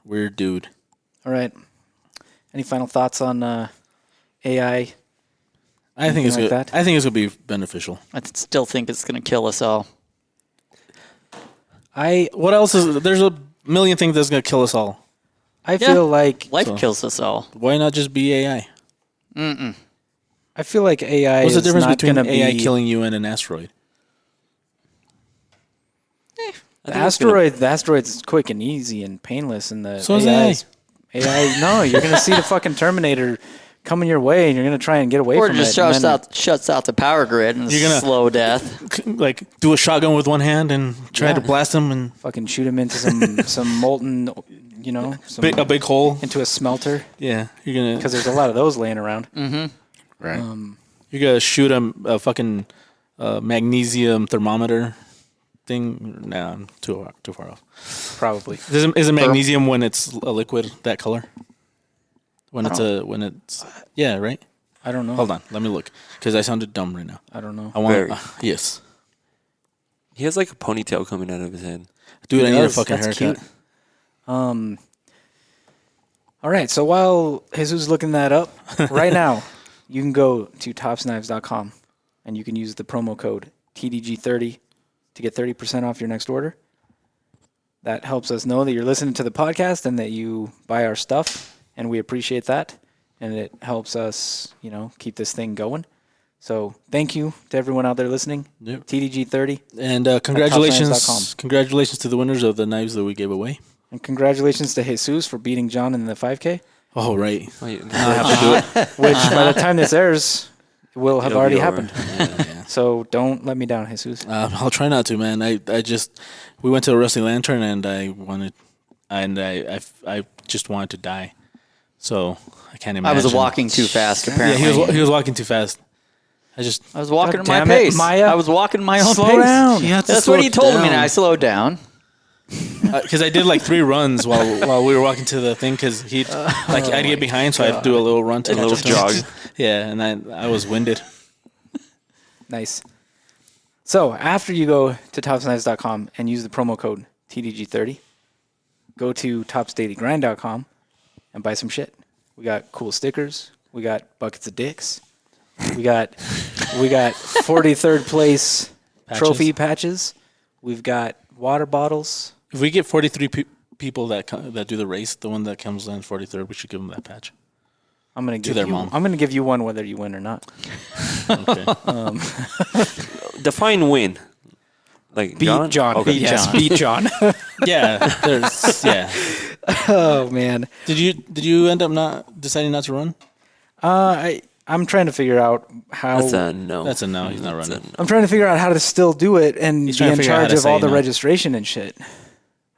weird dude. All right. Any final thoughts on AI? I think it's like good. that? I think it's gonna be beneficial. I still think it's going to kill us all. What else is there's a million things that's gonna kill us all. I Yeah. feel like Life kills us all. Why not just be AI? I feel like AI What's the is difference not between going to AI be killing you and an asteroid? the asteroid. The asteroid's quick and easy and painless, and the So is AI. No, you're going to see the fucking Terminator coming your way, and you're going to try and get away Or it from just it. and shuts out the power grid and You're gonna- slow death. Like do a shotgun with one hand and try to Yeah. blast them and fucking shoot him into some molten, a big hole. into a smelter Yeah, you're gonna because there's a lot of those laying around. Right. you're gonna shoot a fucking magnesium thermometer thing. Nah, I'm too far off. Probably. Is it magnesium when it's a liquid that color? When it's yeah, right. I don't know. Hold on, let me look because I sounded dumb right now. I don't know. I want Very. yes, He has like a ponytail coming out of his head. dude. I need a does. fucking That's haircut. cute. All right. So while Jesus is looking that up, right now, you can go to topsknives.com and you can use the promo code TDG30 to get 30% off your next order. That helps us know that you're listening to the podcast and that you buy our stuff, and we appreciate that. And it helps us, keep this thing going. So thank you to everyone out there listening. Yep. TDG30. And topsknives.com. congratulations to the winners of the knives that we gave away. And congratulations to Jesus for beating John in the 5K, Oh right, Oh, yeah. now I have to do it. which by the time this airs will have It'll already be over. happened. Yeah. So don't let me down, Jesus. I'll try not to, man. I just we went to a Rusty Lantern and I just wanted to die. So I can't imagine. I was walking too fast, Yeah, apparently. he was walking too fast. I was walking God at my damn it, pace. Maya. I was walking my own Slow pace. down. You have to That's slow what he it told me, down. and I slowed down. Because I did like 3 runs while we were walking to the thing. Because I'd get behind, so I'd do a little run to A little catch up to him. jog. Yeah, and I was winded. Nice. So after you go to topsknives.com and use the promo code TDG30, go to topsdailygrind.com and buy some shit. We got cool stickers. We got buckets of dicks. We got 43rd place trophy patches. We've got water bottles. If we get 43 people that do the race, the one that comes in 43rd, we should give them that patch. I'm gonna give their you. mom. I'm gonna give you one whether you win or not. Okay. Define win. Like Beat John. Okay. Yes, beat John. Yeah. Oh man. Did you end up not deciding not to run? I'm trying to figure out how. That's a no. That's a no. He's not running. I'm trying to figure out how to still do it and He's be trying to in figure out how charge to of all say the no. registration and shit.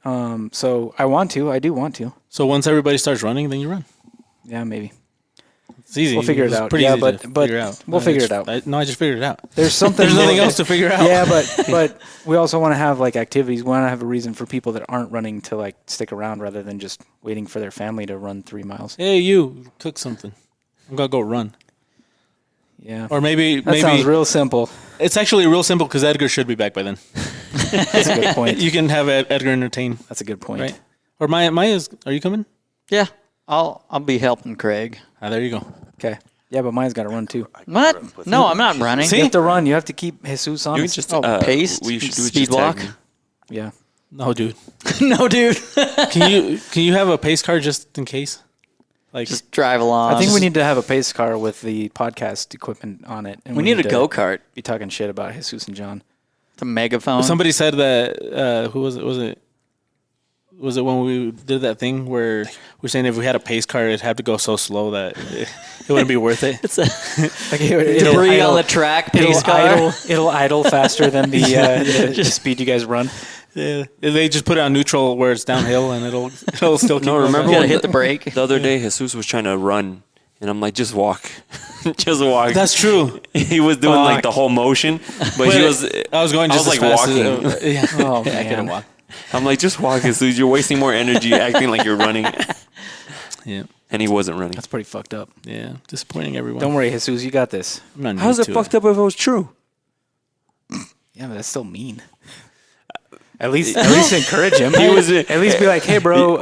So I do want to. So once everybody starts running, then you run. Yeah, maybe. It's easy. We'll figure it It's out. Pretty Yeah, easy to but figure out. we'll figure it out. I just figured it out. There's something. There's nothing more- else to figure out. Yeah, but we also want to have like activities. We want to have a reason for people that aren't running to like stick around rather than just waiting for their family to run 3 miles. Hey, you cook something. I'm gonna go run. Yeah. Or maybe That sounds real simple. it's actually real simple because Edgar should be back by then. That's a good point. You can have Edgar entertain, That's a good point. right? Or Maya's. Are you coming? Yeah, I'll be helping Craig. There you go. Okay. Yeah, but mine's got to run too. What? No, I'm not running. You have to run. You have to keep Jesus You honest. can just pace, We should do speed just tag walk. me. Yeah. No, dude. No, dude. Can you have a pace car just in case? Like Just drive along. I think we need to have a pace car with the podcast equipment on it. And We need a to go-kart. Be talking shit about Jesus and John. The megaphone. somebody said that. Who was it? Was it when we did that thing where we're saying if we had a pace car, it'd have to go so slow that it wouldn't be worth it? It's a Like debris on the track pace car. It'll idle faster than the speed you guys run. Yeah, they just put it on neutral where it's downhill and it'll still keep. No, going remember back. You gotta when hit the brake. The other day, Jesus was trying to run, and I'm like, just walk. Just walk. That's true. He was doing like Fuck. the whole motion, but he was. I was going I just was as like fast walking. As, yeah. Oh, Yeah, I couldn't man. walk. I'm like, just walk, Jesus. You're wasting more energy acting like you're running. Yeah, And he wasn't running. That's pretty fucked up. yeah. Disappointing everyone. Don't worry, Jesus. You got this. I'm not How's new it to fucked up if it was true? Yeah, but that's still mean. At least encourage him. At least be like, hey, bro.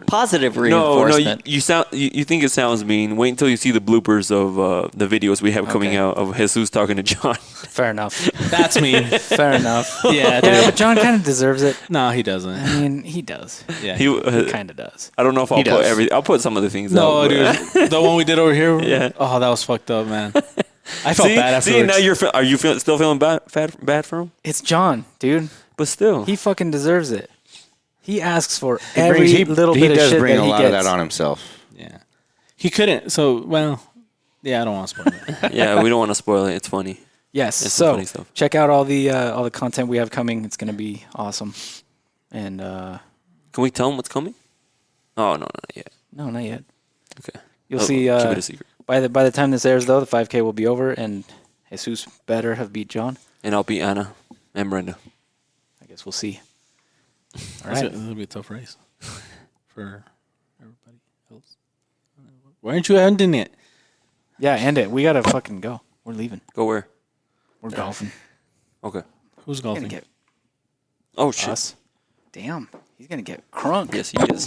Positive No, reinforcement. you think it sounds mean. Wait until you see the bloopers of the videos we have coming out of Jesus talking to John. Fair enough. That's mean. Fair enough. Yeah, Yeah, dude. but John kind of deserves it. No, he doesn't. I mean, he does. Yeah. He kind of does. I don't know if I'll put does. I'll put some of the things No, out. dude. The one we did over here. Yeah. Oh, that was fucked up, man. I felt See, bad afterwards. now are you still feeling bad for him? It's John, dude. But still, He fucking deserves it. He asks for every little bit of does shit bring that a he lot gets. of that on himself. Yeah. He couldn't. So, well, yeah, I don't want to spoil it. yeah, we don't want to spoil it. It's funny. Yes. It's some So funny stuff. check out all the content we have coming. It's gonna be awesome. And Can we tell him what's coming? Oh no, not yet. no, not yet. Okay, You'll see. Keep it a secret. By the time this airs, though, the 5K will be over, and Jesus better have beat John. And I'll beat Anna and Brenda. I guess we'll see. All right. It'll be a tough race for everybody else. Why aren't you ending it? Yeah, end it. We gotta fucking go. We're leaving. Go where? We're golfing. Okay. Who's Gonna golfing? get Oh shit. us. Damn, he's gonna get crunk. Yes, he is.